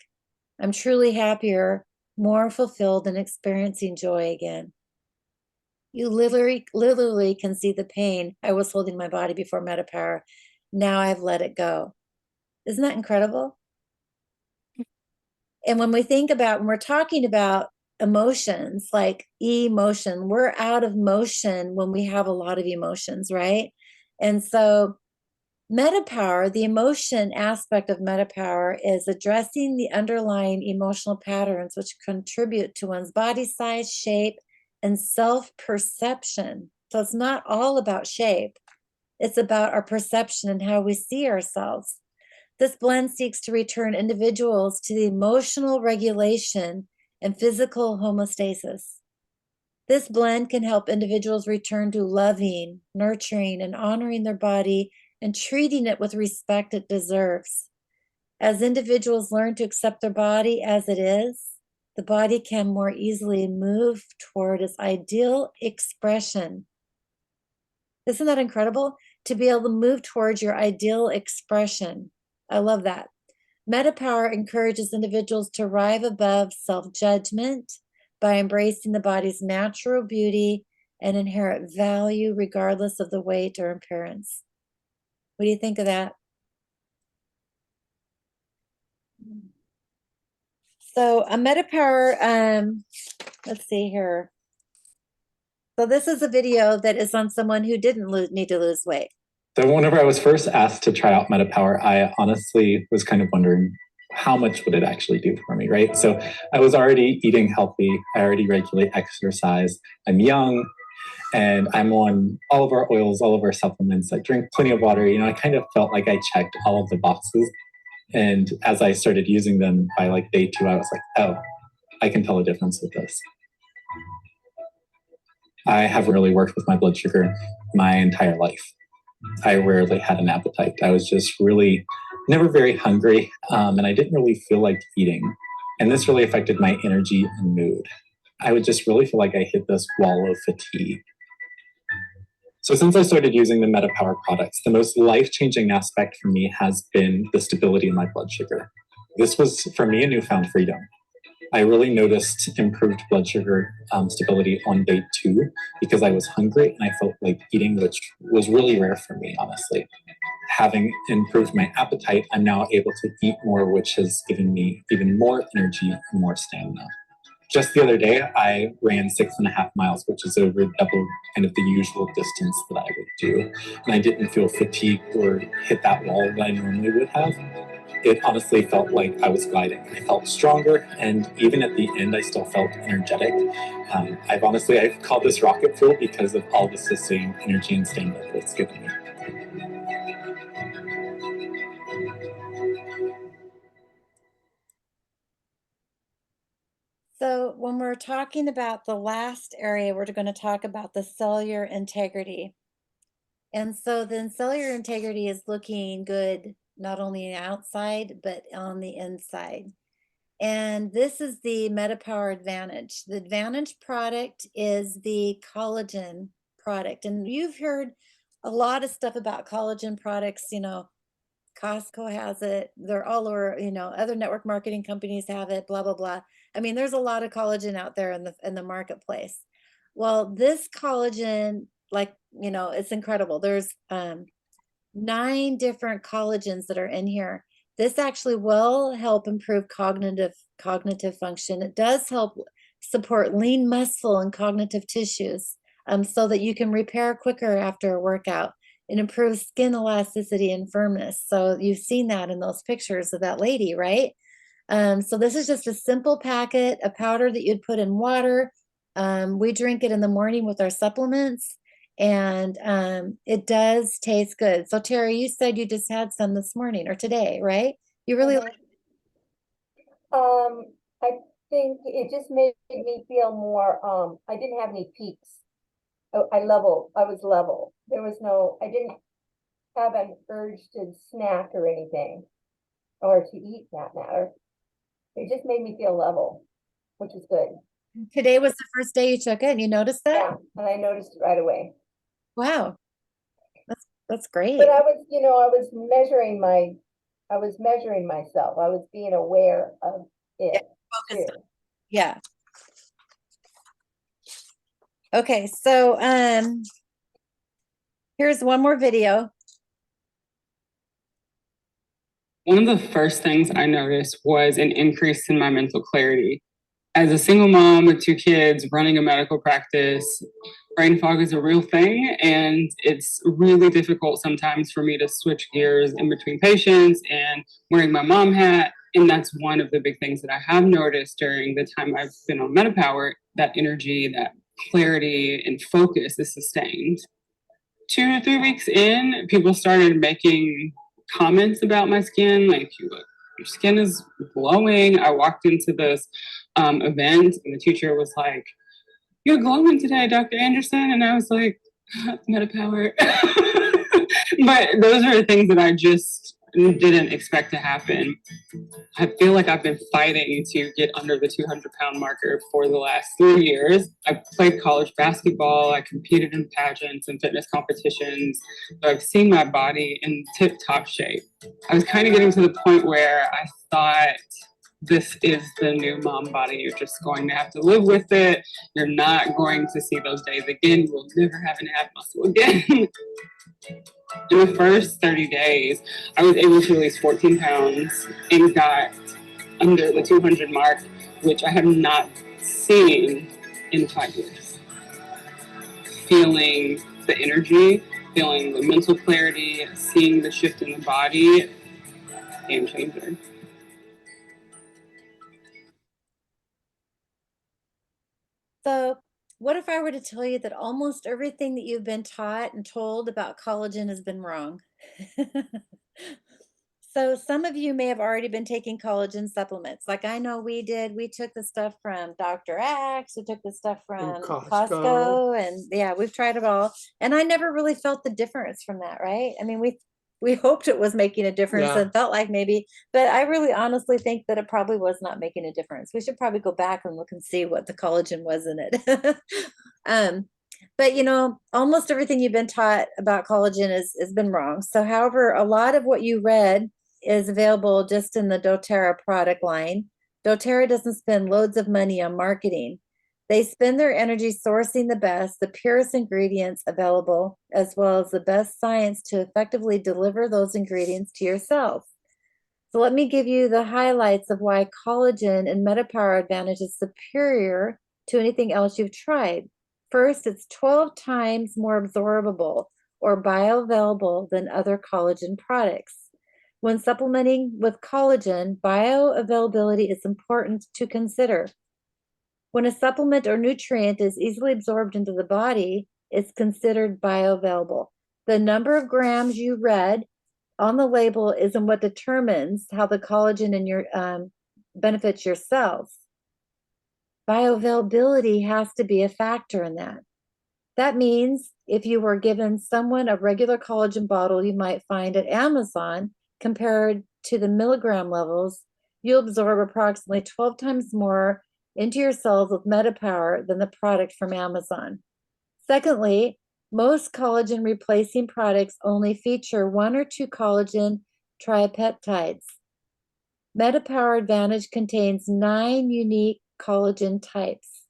I'm truly happier, more fulfilled, and experiencing joy again. You literally can see the pain I was holding in my body before MetaPWR. Now I've let it go. Isn't that incredible? And when we're talking about emotions, like emotion, we're out of motion when we have a lot of emotions, right? And so MetaPWR, the emotion aspect of MetaPWR is addressing the underlying emotional patterns which contribute to one's body size, shape, and self-perception. So it's not all about shape. It's about our perception and how we see ourselves. This blend seeks to return individuals to the emotional regulation and physical homeostasis. This blend can help individuals return to loving, nurturing, and honoring their body and treating it with respect it deserves. As individuals learn to accept their body as it is, the body can more easily move toward its ideal expression. Isn't that incredible? To be able to move towards your ideal expression. I love that. MetaPWR encourages individuals to rise above self-judgment by embracing the body's natural beauty and inherent value regardless of the weight or appearance. What do you think of that? So a MetaPWR, let's see here. So this is a video that is on someone who didn't need to lose weight. So whenever I was first asked to try out MetaPWR, I honestly was kind of wondering how much would it actually do for me, right? So I was already eating healthy. I already regulate exercise. I'm young and I'm on all of our oils, all of our supplements. I drink plenty of water. You know, I kind of felt like I checked all of the boxes. And as I started using them by like day 2, I was like, oh, I can tell a difference with this. I have really worked with my blood sugar my entire life. I rarely had an appetite. I was just really never very hungry, and I didn't really feel like eating. And this really affected my energy and mood. I would just really feel like I hit this wall of fatigue. So since I started using the MetaPWR products, the most life-changing aspect for me has been the stability in my blood sugar. This was, for me, a newfound freedom. I really noticed improved blood sugar stability on day 2 because I was hungry and I felt like eating, which was really rare for me, honestly. Having improved my appetite, I'm now able to eat more, which has given me even more energy and more stamina. Just the other day, I ran 6.5 miles, which is over double kind of the usual distance that I would do. And I didn't feel fatigued or hit that wall that I normally would have. It honestly felt like I was gliding. I felt stronger, and even at the end, I still felt energetic. I've called this rocket fuel because of all the sustained energy and stamina that it's given me. So when we're talking about the last area, we're going to talk about the cellular integrity. And so then cellular integrity is looking good, not only outside, but on the inside. And this is the MetaPWR Advantage. The Advantage product is the collagen product. And you've heard a lot of stuff about collagen products, you know, Costco has it. They're all over, you know, other network marketing companies have it, blah, blah, blah. I mean, there's a lot of collagen out there in the marketplace. Well, this collagen, like, you know, it's incredible. There's 9 different collagens that are in here. This actually will help improve cognitive function. It does help support lean muscle and cognitive tissues, so that you can repair quicker after a workout. It improves skin elasticity and firmness. So you've seen that in those pictures of that lady, right? So this is just a simple packet, a powder that you'd put in water. We drink it in the morning with our supplements, and it does taste good. So Terry, you said you just had some this morning or today, right? You really like I think it just made me feel more, I didn't have any peaks. I was level. I didn't have an urge to snack or anything, or to eat for that matter. It just made me feel level, which is good. Today was the first day you took it and you noticed that? Yeah, and I noticed it right away. Wow. That's great. But I was measuring myself. I was being aware of it. Focus. Yeah. Okay, so here's one more video. One of the first things I noticed was an increase in my mental clarity. As a single mom with 2 kids running a medical practice, brain fog is a real thing, and it's really difficult sometimes for me to switch gears in between patients and wearing my mom hat. And that's one of the big things that I have noticed during the time I've been on MetaPWR, that energy, that clarity and focus is sustained. 2 to 3 weeks in, people started making comments about my skin, like, your skin is glowing. I walked into this event and the teacher was like, "You're glowing today, Dr. Anderson." And I was like, MetaPWR. But those are the things that I just didn't expect to happen. I feel like I've been fighting to get under the 200-pound marker for the last 3 years. I played college basketball. I competed in pageants and fitness competitions. So I've seen my body in tip-top shape. I was kind of getting to the point where I thought, this is the new mom body. You're just going to have to live with it. You're not going to see those days again. You will never have an ab muscle again. In the first 30 days, I was able to release 14 pounds and got under the 200 mark, which I have not seen in 5 years. Feeling the energy, feeling the mental clarity, seeing the shift in the body, game changer. So what if I were to tell you that almost everything that you've been taught and told about collagen has been wrong? So some of you may have already been taking collagen supplements. Like I know we did. We took the stuff from Dr. Axe. We took the stuff from Costco. Costco. And yeah, we've tried it all. And I never really felt the difference from that, right? I mean, we hoped it was making a difference Yeah. and felt like maybe, but I really honestly think that it probably was not making a difference. We should probably go back and look and see what the collagen was in it. But you know, almost everything you've been taught about collagen has been wrong. So however, a lot of what you read is available just in the doTERRA product line. doTERRA doesn't spend loads of money on marketing. They spend their energy sourcing the best, the purest ingredients available, as well as the best science to effectively deliver those ingredients to yourself. So let me give you the highlights of why collagen and MetaPWR Advantage is superior to anything else you've tried. First, it's 12 times more absorbable or bioavailable than other collagen products. When supplementing with collagen, bioavailability is important to consider. When a supplement or nutrient is easily absorbed into the body, it's considered bioavailable. The number of grams you read on the label isn't what determines how the collagen in your benefits your cells. Bioavailability has to be a factor in that. That means if you were given someone a regular collagen bottle you might find at Amazon, compared to the milligram levels, you'll absorb approximately 12 times more into your cells with MetaPWR than the product from Amazon. Secondly, most collagen replacing products only feature 1 or 2 collagen tripeptides. MetaPWR Advantage contains 9 unique collagen types.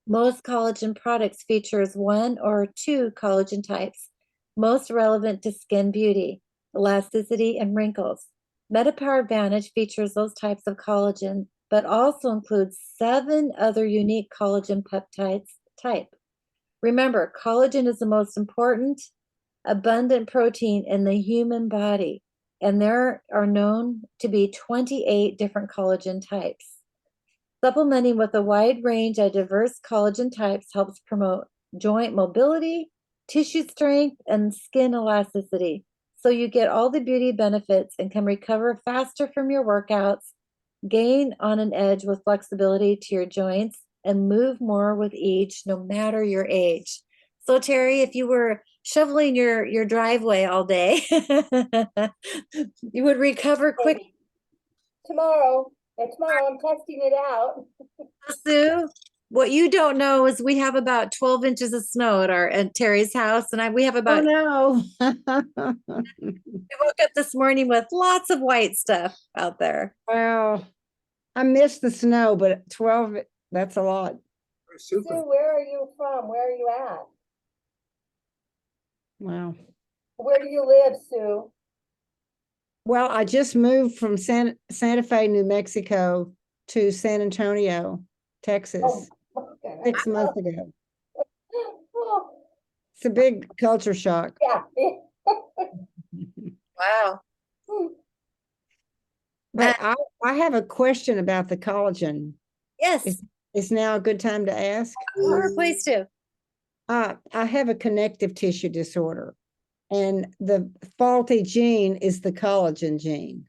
Most collagen products features 1 or 2 collagen types, most relevant to skin beauty, elasticity, and wrinkles. MetaPWR Advantage features those types of collagen, but also includes 7 other unique collagen peptides type. Remember, collagen is the most important, abundant protein in the human body, and there are known to be 28 different collagen types. Supplementing with a wide range of diverse collagen types helps promote joint mobility, tissue strength, and skin elasticity. So you get all the beauty benefits and can recover faster from your workouts, gain on an edge with flexibility to your joints, and move more with ease, no matter your age. So Terry, if you were shoveling your driveway all day, you would recover quick. Tomorrow I'm testing it out. Sue, what you don't know is we have about 12 inches of snow at Terry's house, and we have about. Oh no! I woke up this morning with lots of white stuff out there. Well, I missed the snow, but 12, that's a lot. Sue, Super. where are you from? Where are you at? Wow. Where do you live, Sue? Well, I just moved from Santa Fe, New Mexico to San Antonio, Texas, Oh, okay. 6 months ago. Oh, It's a big culture shock. yeah. Wow. But I have a question about the collagen. Yes. Is now a good time to ask? Please do. I have a connective tissue disorder, and the faulty gene is the collagen gene.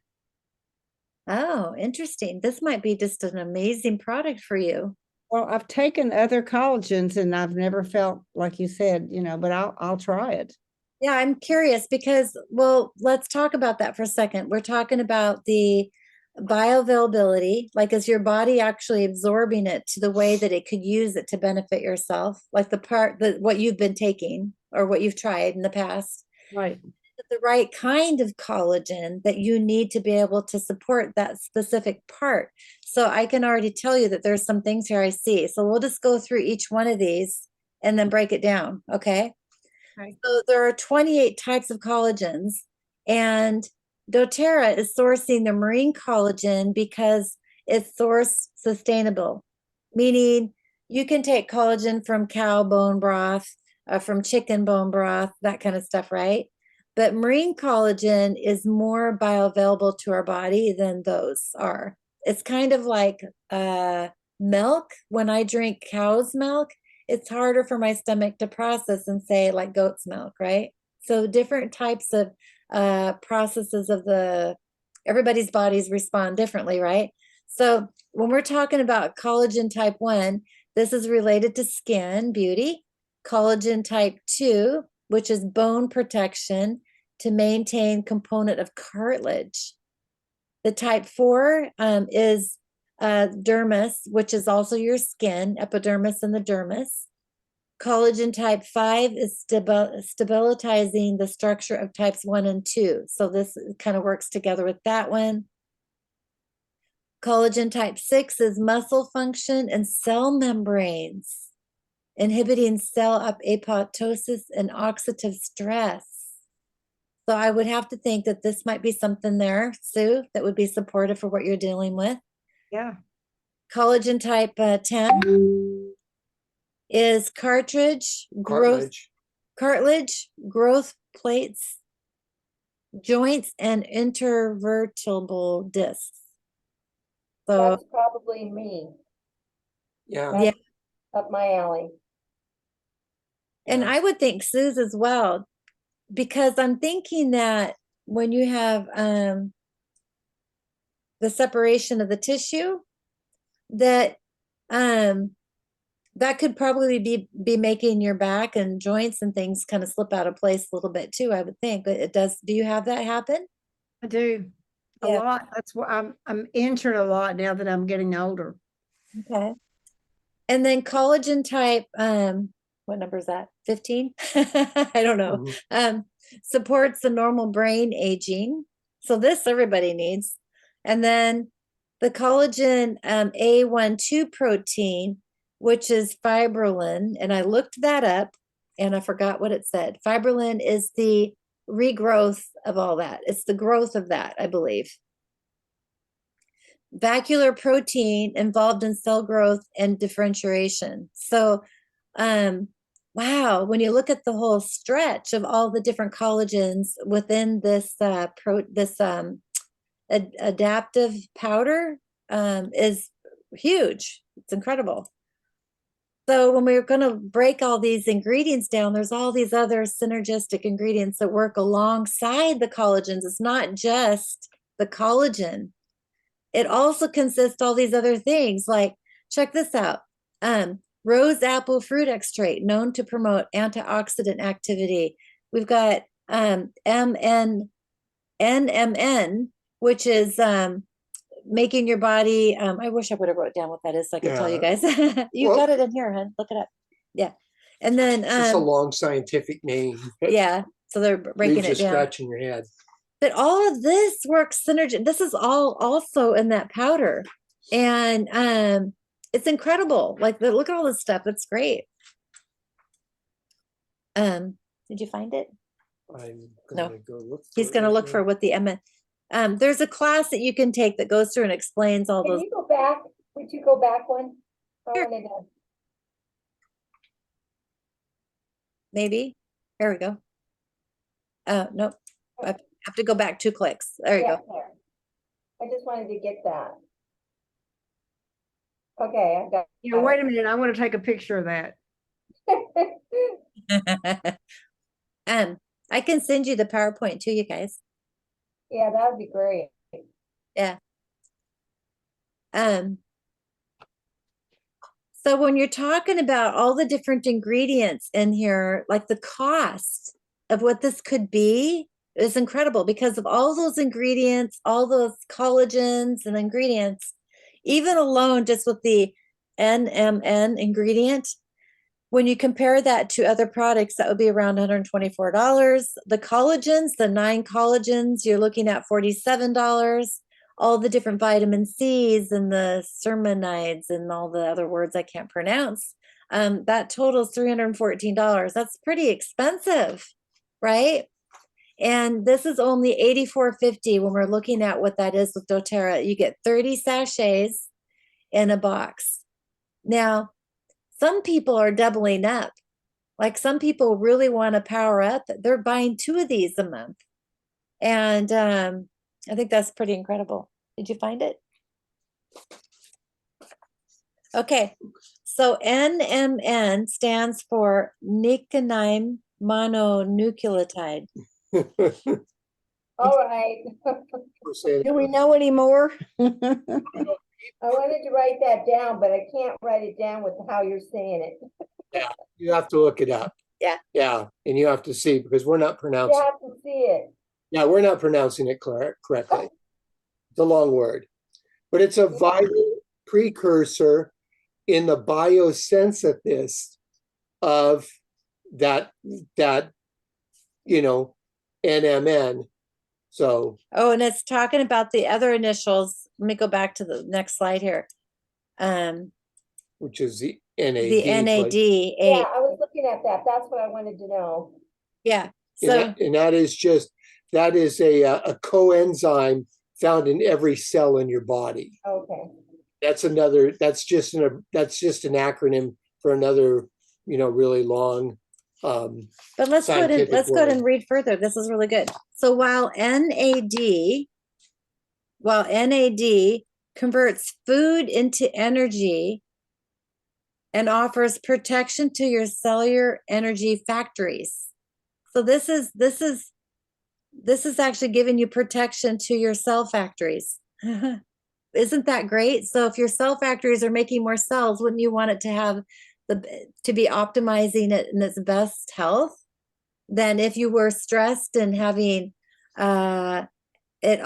Oh, interesting. This might be just an amazing product for you. Well, I've taken other collagens and I've never felt like you said, but I'll try it. Yeah, I'm curious because, well, let's talk about that for a second. We're talking about the bioavailability, like is your body actually absorbing it to the way that it could use it to benefit yourself, like what you've been taking or what you've tried in the past. Right. The right kind of collagen that you need to be able to support that specific part. So I can already tell you that there's some things here I see. So we'll just go through each one of these and then break it down. Okay. Right. So there are 28 types of collagens, and doTERRA is sourcing the marine collagen because it's source sustainable, meaning you can take collagen from cow bone broth, from chicken bone broth, that kind of stuff, right? But marine collagen is more bioavailable to our body than those are. It's kind of like milk. When I drink cow's milk, it's harder for my stomach to process than say like goat's milk, right? So different types of processes of everybody's bodies respond differently, right? So when we're talking about collagen type 1, this is related to skin beauty. Collagen type 2, which is bone protection to maintain component of cartilage. The type 4 is dermis, which is also your skin, epidermis and the dermis. Collagen type 5 is stabilizing the structure of types 1 and 2. So this kind of works together with that one. Collagen type 6 is muscle function and cell membranes, inhibiting cell apoptosis and oxidative stress. So I would have to think that this might be something there, Sue, that would be supportive for what you're dealing with. Yeah. Collagen type 10 is cartilage, growth plates, joints, and intervertebral discs. So That's probably me. Yeah. That's up my alley. and Yeah. I would think Sue's as well, because I'm thinking that when you have the separation of the tissue, that that could probably be making your back and joints and things kind of slip out of place a little bit too, I would think. But it does. Do you have that happen? I do a Yeah. lot. That's why I'm injured a lot now that I'm getting older. Okay. And then collagen type, what number is that? 15? I don't know. Supports the normal brain aging. So this everybody needs. And then the collagen A12 protein, which is fibrillin, and I looked that up and I forgot what it said. Fibrillin is the regrowth of all that. It's the growth of that, I believe. Vascular protein involved in cell growth and differentiation. So, wow, when you look at the whole stretch of all the different collagens within this adaptive powder is huge. It's incredible. So when we're going to break all these ingredients down, there's all these other synergistic ingredients that work alongside the collagens. It's not just the collagen. It also consists of all these other things, like, check this out. Rose apple fruit extract, known to promote antioxidant activity. We've got NMN, which is making your body, I wish I would have wrote down what that is so I could tell you guys. You got it in here, hon. Look it up. Yeah. And then It's a long scientific name. yeah, so they're breaking Leaves it you down. scratching your head. But all of this works synergy. This is all also in that powder. And it's incredible. Like, look at all this stuff. It's great. Did you find it? I'm No. gonna go look. He's for going to it look right for now. what the there's a class that you can take that goes through and explains all Can those. you go back? Would you go back one? I Sure. wanted to. Maybe. There we go. Nope. I have to go back 2 clicks. There you Yeah, go. there. I just wanted to get that. Okay, I got. Yeah, wait a minute. I want to take a picture of that. I can send you the PowerPoint to you guys. Yeah, that would be great. Yeah. So when you're talking about all the different ingredients in here, like the cost of what this could be is incredible because of all those ingredients, all those collagens and ingredients, even alone just with the NMN ingredient. When you compare that to other products, that would be around $124. The collagens, the 9 collagens, you're looking at $47. All the different vitamin C's and the sermonides and all the other words I can't pronounce, that totals $314. That's pretty expensive, right? And this is only $84.50 when we're looking at what that is with doTERRA. You get 30 sachets in a box. Now, some people are doubling up. Like some people really want to power up. They're buying 2 of these a month. And I think that's pretty incredible. Did you find it? Okay, so NMN stands for nicotinic mononucleotide. All right. Do we know any more? I wanted to write that down, but I can't write it down with how you're saying it. Yeah, you have to look it up. Yeah. Yeah, and you have to see because we're not You pronouncing. have to see it. Yeah, we're not pronouncing it correctly. It's a long word, but it's a vital precursor in the biosynthesis of that NMN. So, Oh, and it's talking about the other initials. Let me go back to the next slide here. which is the NAD. The NAD. Yeah, I was looking at that. That's what I wanted to know. Yeah. And So that is a coenzyme found in every cell in your body. Okay. That's just an acronym for another, really long. but let's go ahead scientific and read further. This is really good. So while NAD converts food into energy and offers protection to your cellular energy factories. So this is actually giving you protection to your cell factories. Isn't that great? So if your cell factories are making more cells, wouldn't you want it to have to be optimizing it in its best health than if you were stressed and having it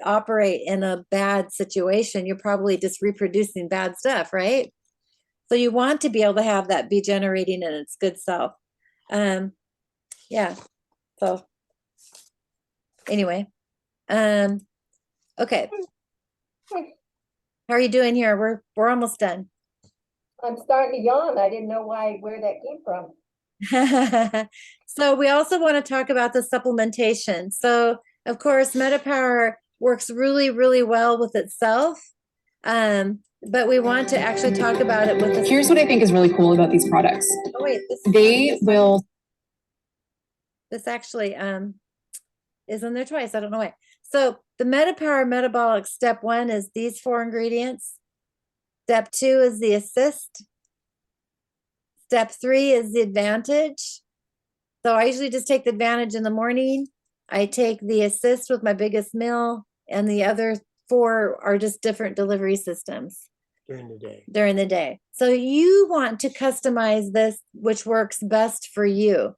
operate in a bad situation? You're probably just reproducing bad stuff, right? So you want to be able to have that be generating in its good self. Yeah. So anyway, okay. How are you doing here? We're almost done. I'm starting to yawn. I didn't know where that came from. So we also want to talk about the supplementation. So of course, MetaPWR works really, really well with itself. But we want to actually talk about it with Here's what I think is really cool about these products. Oh wait, this actually is in there twice. I don't know why. So the MetaPWR Metabolic Step 1 is these 4 ingredients. Step 2 is the assist. Step 3 is the advantage. So I usually just take the advantage in the morning. I take the assist with my biggest meal, and the other 4 are just different delivery systems during the day. So you want to customize this, which works best for you.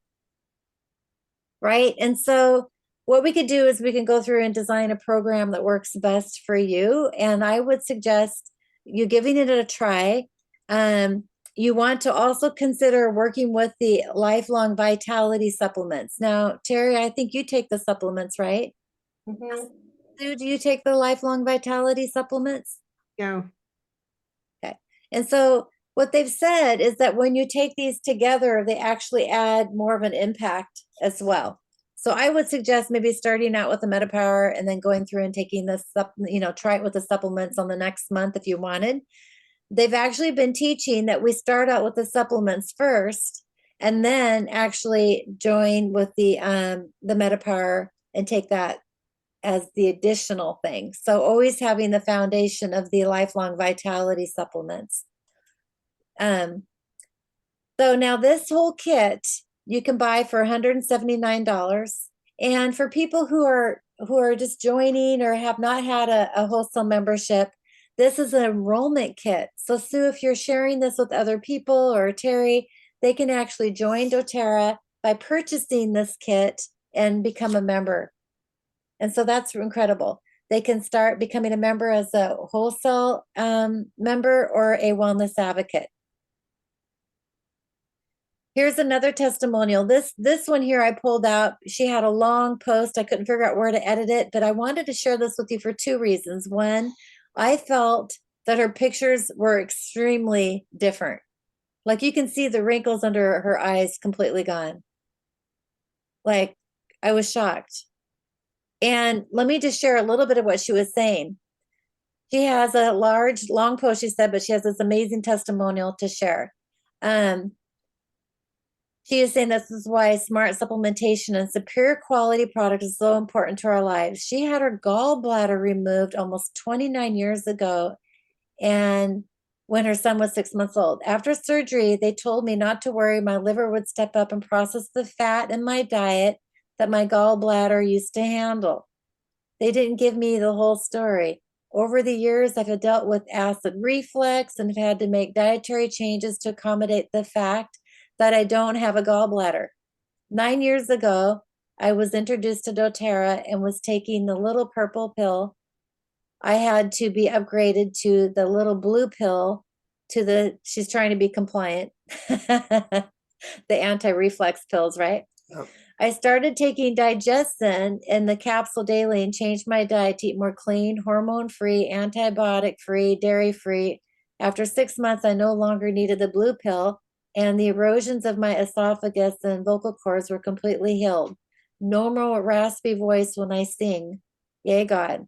Right? And so what we could do is we can go through and design a program that works best for you. And I would suggest you giving it a try. You want to also consider working with the lifelong vitality supplements. Now, Terry, I think you take the supplements, right? Mm-hmm. Sue, do you take the lifelong vitality supplements? No. Okay. And so what they've said is that when you take these together, they actually add more of an impact as well. So I would suggest maybe starting out with the MetaPWR and then going through and taking this, try it with the supplements on the next month if you wanted. They've actually been teaching that we start out with the supplements first and then actually join with the MetaPWR and take that as the additional thing. So always having the foundation of the lifelong vitality supplements. So now this whole kit you can buy for $179. And for people who are just joining or have not had a wholesale membership, this is an enrollment kit. So Sue, if you're sharing this with other people, or Terry, they can actually join doTERRA by purchasing this kit and become a member. And so that's incredible. They can start becoming a member as a wholesale member or a wellness advocate. Here's another testimonial. This one here I pulled out. She had a long post. I couldn't figure out where to edit it, but I wanted to share this with you for 2 reasons. One, I felt that her pictures were extremely different. Like you can see the wrinkles under her eyes completely gone. Like I was shocked. And let me just share a little bit of what she was saying. She has a long post, she said, but she has this amazing testimonial to share. She is saying this is why smart supplementation and superior quality product is so important to our lives. She had her gallbladder removed almost 29 years ago, and when her son was 6 months old. After surgery, they told me not to worry. My liver would step up and process the fat in my diet that my gallbladder used to handle. They didn't give me the whole story. Over the years, I've dealt with acid reflux and have had to make dietary changes to accommodate the fact that I don't have a gallbladder. 9 years ago, I was introduced to doTERRA and was taking the little purple pill. I had to be upgraded to the little blue pill she's trying to be compliant, the anti-reflux pills, right? Yep. I started taking digestin in the capsule daily and changed my diet to eat more clean, hormone-free, antibiotic-free, dairy-free. After 6 months, I no longer needed the blue pill, and the erosions of my esophagus and vocal cords were completely healed. No more raspy voice when I sing. Yay, God.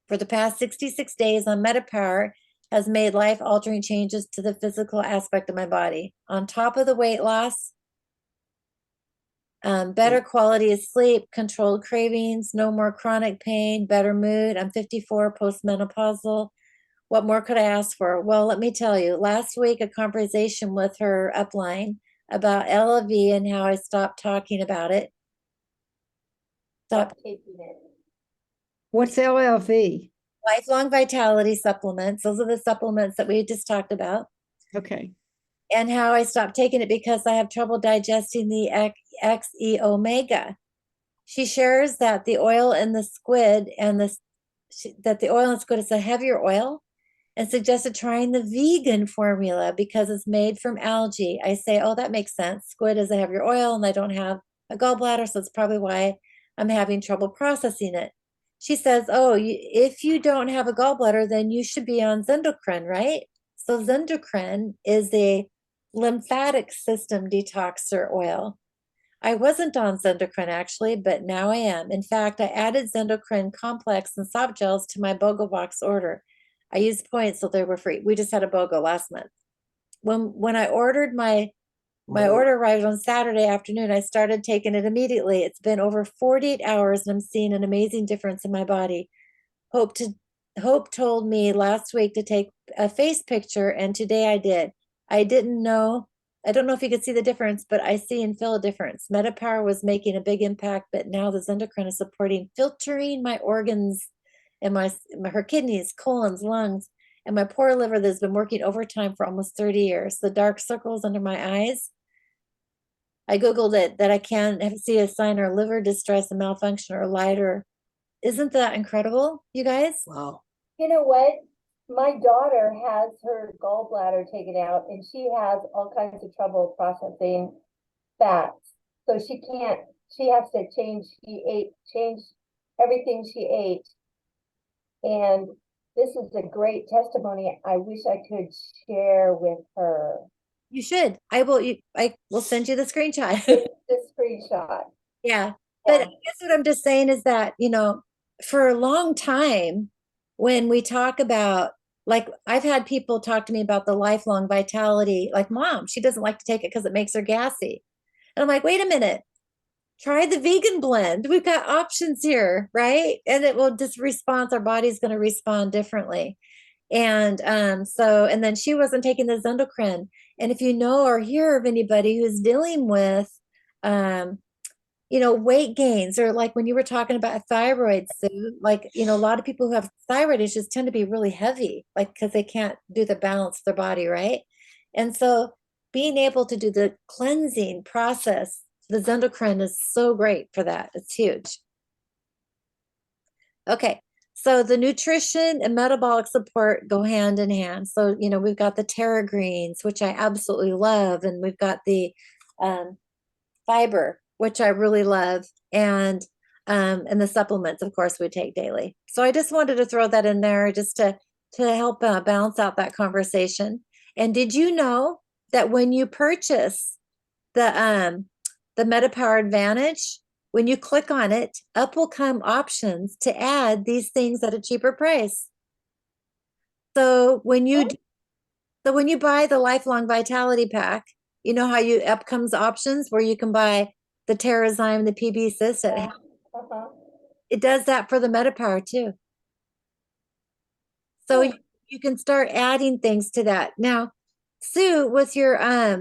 For the past 66 days on MetaPWR has made life-altering changes to the physical aspect of my body. On top of the weight loss, better quality of sleep, controlled cravings, no more chronic pain, better mood. I'm 54, postmenopausal. What more could I ask for? Well, let me tell you, last week, a conversation with her upline about LV and how I stopped talking about it. Stop taking it. What's LLV? Lifelong vitality supplements. Those are the supplements that we just talked about. Okay. And how I stopped taking it because I have trouble digesting the XE omega. She shares that the oil in the squid that the oil in squid is a heavier oil, and suggested trying the vegan formula because it's made from algae. I say, oh, that makes sense. Squid is a heavier oil and I don't have a gallbladder, so that's probably why I'm having trouble processing it. She says, oh, if you don't have a gallbladder, then you should be on Zendocrine, right? So Zendocrine is a lymphatic system detoxer oil. I wasn't on Zendocrine actually, but now I am. In fact, I added Zendocrine complex and soft gels to my BOGO box order. I used points, so they were free. We just had a BOGO last month. When I ordered my order arrived on Saturday afternoon, I started taking it immediately. It's been over 48 hours and I'm seeing an amazing difference in my body. Hope told me last week to take a face picture, and today I did. I don't know if you could see the difference, but I see and feel a difference. MetaPWR was making a big impact, but now the Zendocrine is supporting filtering my organs and her kidneys, colons, lungs, and my poor liver that's been working overtime for almost 30 years. The dark circles under my eyes, I Googled it, that I can't see a sign or liver distress and malfunction or lighter. Isn't that incredible, you guys? Wow. You know what? My daughter has her gallbladder taken out and she has all kinds of trouble processing fats. So she has to change everything she ate. And this is a great testimony. I wish I could share with her. You should. I will send you the screenshot. The screenshot. Yeah. But I guess what I'm just saying is that, for a long time, when we talk about, like, I've had people talk to me about the lifelong vitality, like Mom, she doesn't like to take it because it makes her gassy. And I'm like, wait a minute, try the vegan blend. We've got options here, right? And it will just our body's going to respond differently. And and then she wasn't taking the Zendocrine. And if you know or hear of anybody who's dealing with weight gains, or like when you were talking about thyroid, so like, a lot of people who have thyroid issues tend to be really heavy, like, because they can't do the balance of their body, right? And so being able to do the cleansing process, the Zendocrine is so great for that. It's huge. Okay. So the nutrition and metabolic support go hand in hand. So, we've got the Terra Greens, which I absolutely love. And we've got the fiber, which I really love. And the supplements, of course, we take daily. So I just wanted to throw that in there just to help balance out that conversation. And did you know that when you purchase the MetaPWR Advantage, when you click on it, up will come options to add these things at a cheaper price. So when you buy the Lifelong Vitality Pack, you know how up comes options where you can buy the TerraZyme, the PB Assist. Uh-huh. It does that for the MetaPWR too. So you can start adding things to that. Now, Sue, with your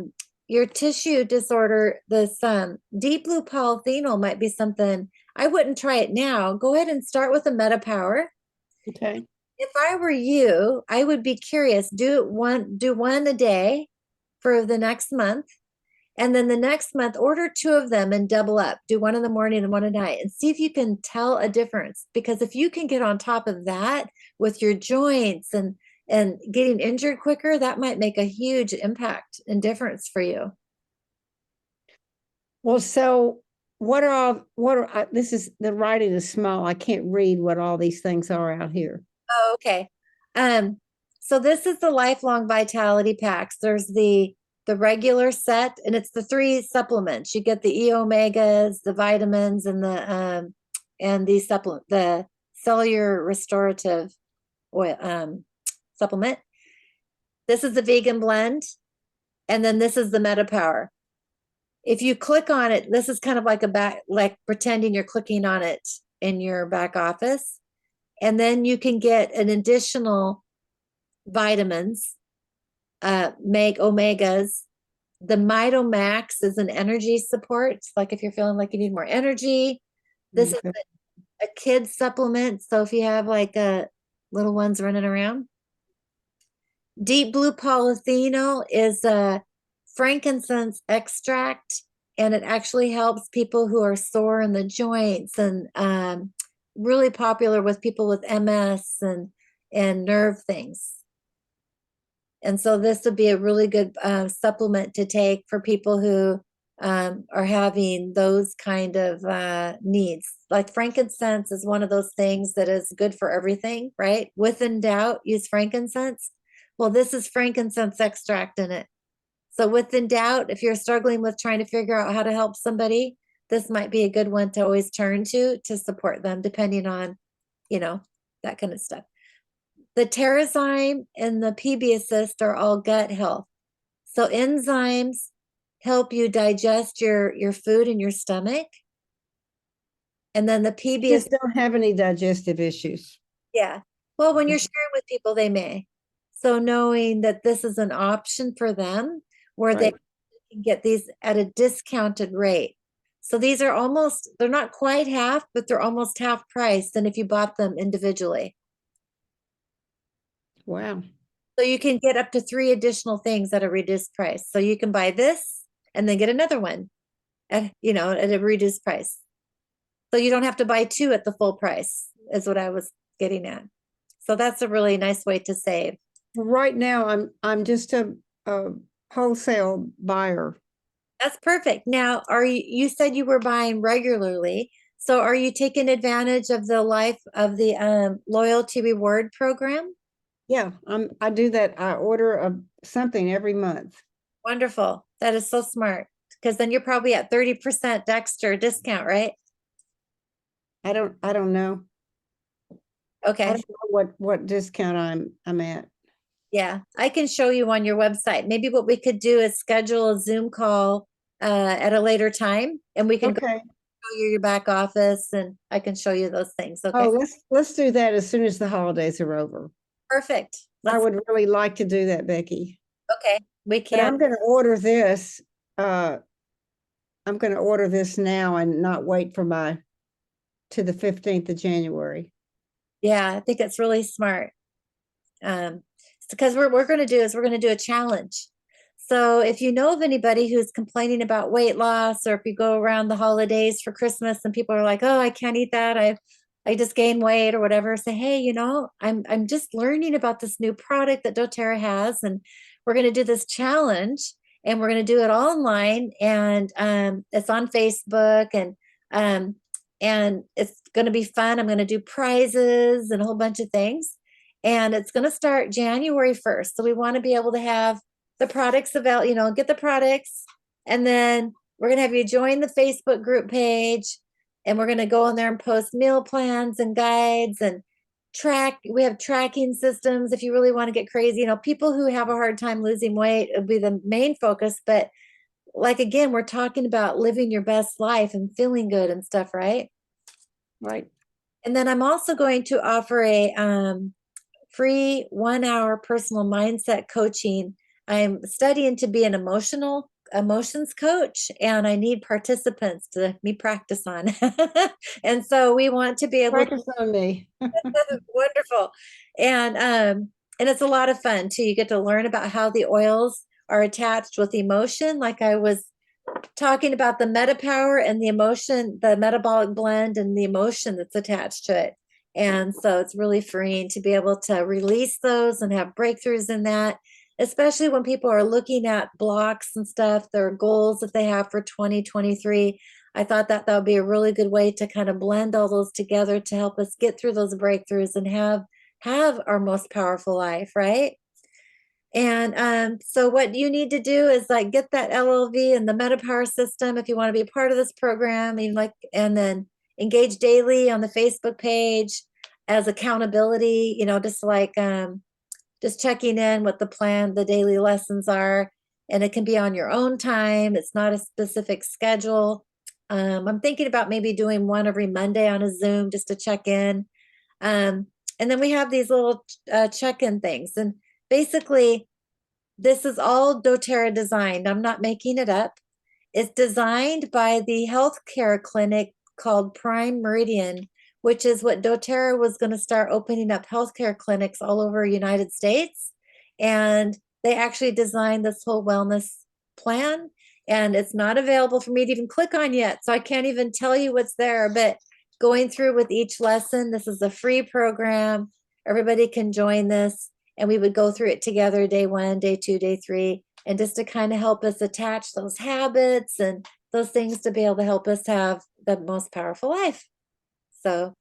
tissue disorder, this deep blue polyphenol might be something. I wouldn't try it now. Go ahead and start with the MetaPWR. Okay. If I were you, I would be curious. Do one a day for the next month. And then the next month, order 2 of them and double up. Do one in the morning and one at night and see if you can tell a difference. Because if you can get on top of that with your joints and getting injured quicker, that might make a huge impact and difference for you. Well, so this is, the writing is small. I can't read what all these things are out here. Oh, okay. So this is the Lifelong Vitality Packs. There's the regular set, and it's the 3 supplements. You get the E-omegas, the vitamins, and the cellular restorative oil supplement. This is the vegan blend, and then this is the MetaPWR. If you click on it, this is kind of like pretending you're clicking on it in your back office. And then you can get an additional vitamins, make omegas. The Max is an energy support. It's like if you're feeling like you need more energy. This is a kid supplement. So if you have like little ones running around. Deep blue polyphenol is a frankincense extract, and it actually helps people who are sore in the joints, and really popular with people with MS and nerve things. And so this would be a really good supplement to take for people who are having those kind of needs. Like frankincense is one of those things that is good for everything, right? With in doubt, use frankincense. Well, this is frankincense extract in it. So with in doubt, if you're struggling with trying to figure out how to help somebody, this might be a good one to always turn to support them, depending on, that kind of stuff. The TerraZyme and the PB Assist are all gut health. So enzymes help you digest your food in your stomach. And then the PB Just don't have any digestive issues. Yeah. Well, when you're sharing with people, they may. So knowing that this is an option for them where they can get these at a discounted rate. So these are they're not quite half, but they're almost half price than if you bought them individually. Wow. So you can get up to 3 additional things at a reduced price. So you can buy this and then get another one at a reduced price. So you don't have to buy 2 at the full price, is what I was getting at. So that's a really nice way to save. Right now, I'm just a wholesale buyer. That's perfect. Now, you said you were buying regularly. So are you taking advantage of the loyalty reward program? Yeah, I do that. I order something every month. Wonderful. That is so smart, because then you're probably at 30% Dexter discount, right? I don't know. Okay. I don't know what discount I'm at. Yeah, I can show you on your website. Maybe what we could do is schedule a Zoom call at a later time, and we can go show you your back office, and I can show you those things. Okay. Oh, let's do that as soon as the holidays are over. Perfect. I would really like to do that, Becky. Okay, we But can. I'm going to order this. I'm going to order this now and not wait to the 15th of January. Yeah, I think it's really smart. Because what we're going to do is we're going to do a challenge. So if you know of anybody who's complaining about weight loss, or if you go around the holidays for Christmas and people are like, oh, I can't eat that, I just gained weight or whatever, say, hey, I'm just learning about this new product that doTERRA has, and we're going to do this challenge, and we're going to do it all online, and it's on Facebook, and it's going to be fun. I'm going to do prizes and a whole bunch of things. And it's going to start January 1st. So we want to be able to have the products available, get the products. And then we're going to have you join the Facebook group page. And we're going to go in there and post meal plans and guides and we have tracking systems if you really want to get crazy. You know, people who have a hard time losing weight will be the main focus. But like, again, we're talking about living your best life and feeling good and stuff, right? Right. And then I'm also going to offer a free 1-hour personal mindset coaching. I'm studying to be an emotions coach, and I need participants to me practice on. And so we want to be able Practice on me. wonderful. And it's a lot of fun too. You get to learn about how the oils are attached with emotion. Like I was talking about the MetaPWR and the emotion, the metabolic blend and the emotion that's attached to it. And so it's really freeing to be able to release those and have breakthroughs in that, especially when people are looking at blocks and stuff, their goals that they have for 2023. I thought that would be a really good way to kind of blend all those together to help us get through those breakthroughs and have our most powerful life, right? And so what you need to do is like get that LLV and the MetaPWR system if you want to be a part of this program, and then engage daily on the Facebook page as accountability, you know, just checking in what the daily lessons are, and it can be on your own time. It's not a specific schedule. I'm thinking about maybe doing one every Monday on a Zoom just to check in. And then we have these little check-in things. And basically, this is all doTERRA designed. I'm not making it up. It's designed by the healthcare clinic called Prime Meridian, which is what doTERRA was going to start opening up healthcare clinics all over the United States. And they actually designed this whole wellness plan. And it's not available for me to even click on yet. So I can't even tell you what's there. But going through with each lesson, this is a free program. Everybody can join this. And we would go through it together day 1, day 2, day 3. And just to kind of help us attach those habits and those things to be able to help us have the most powerful life. So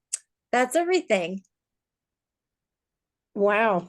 that's everything. Wow.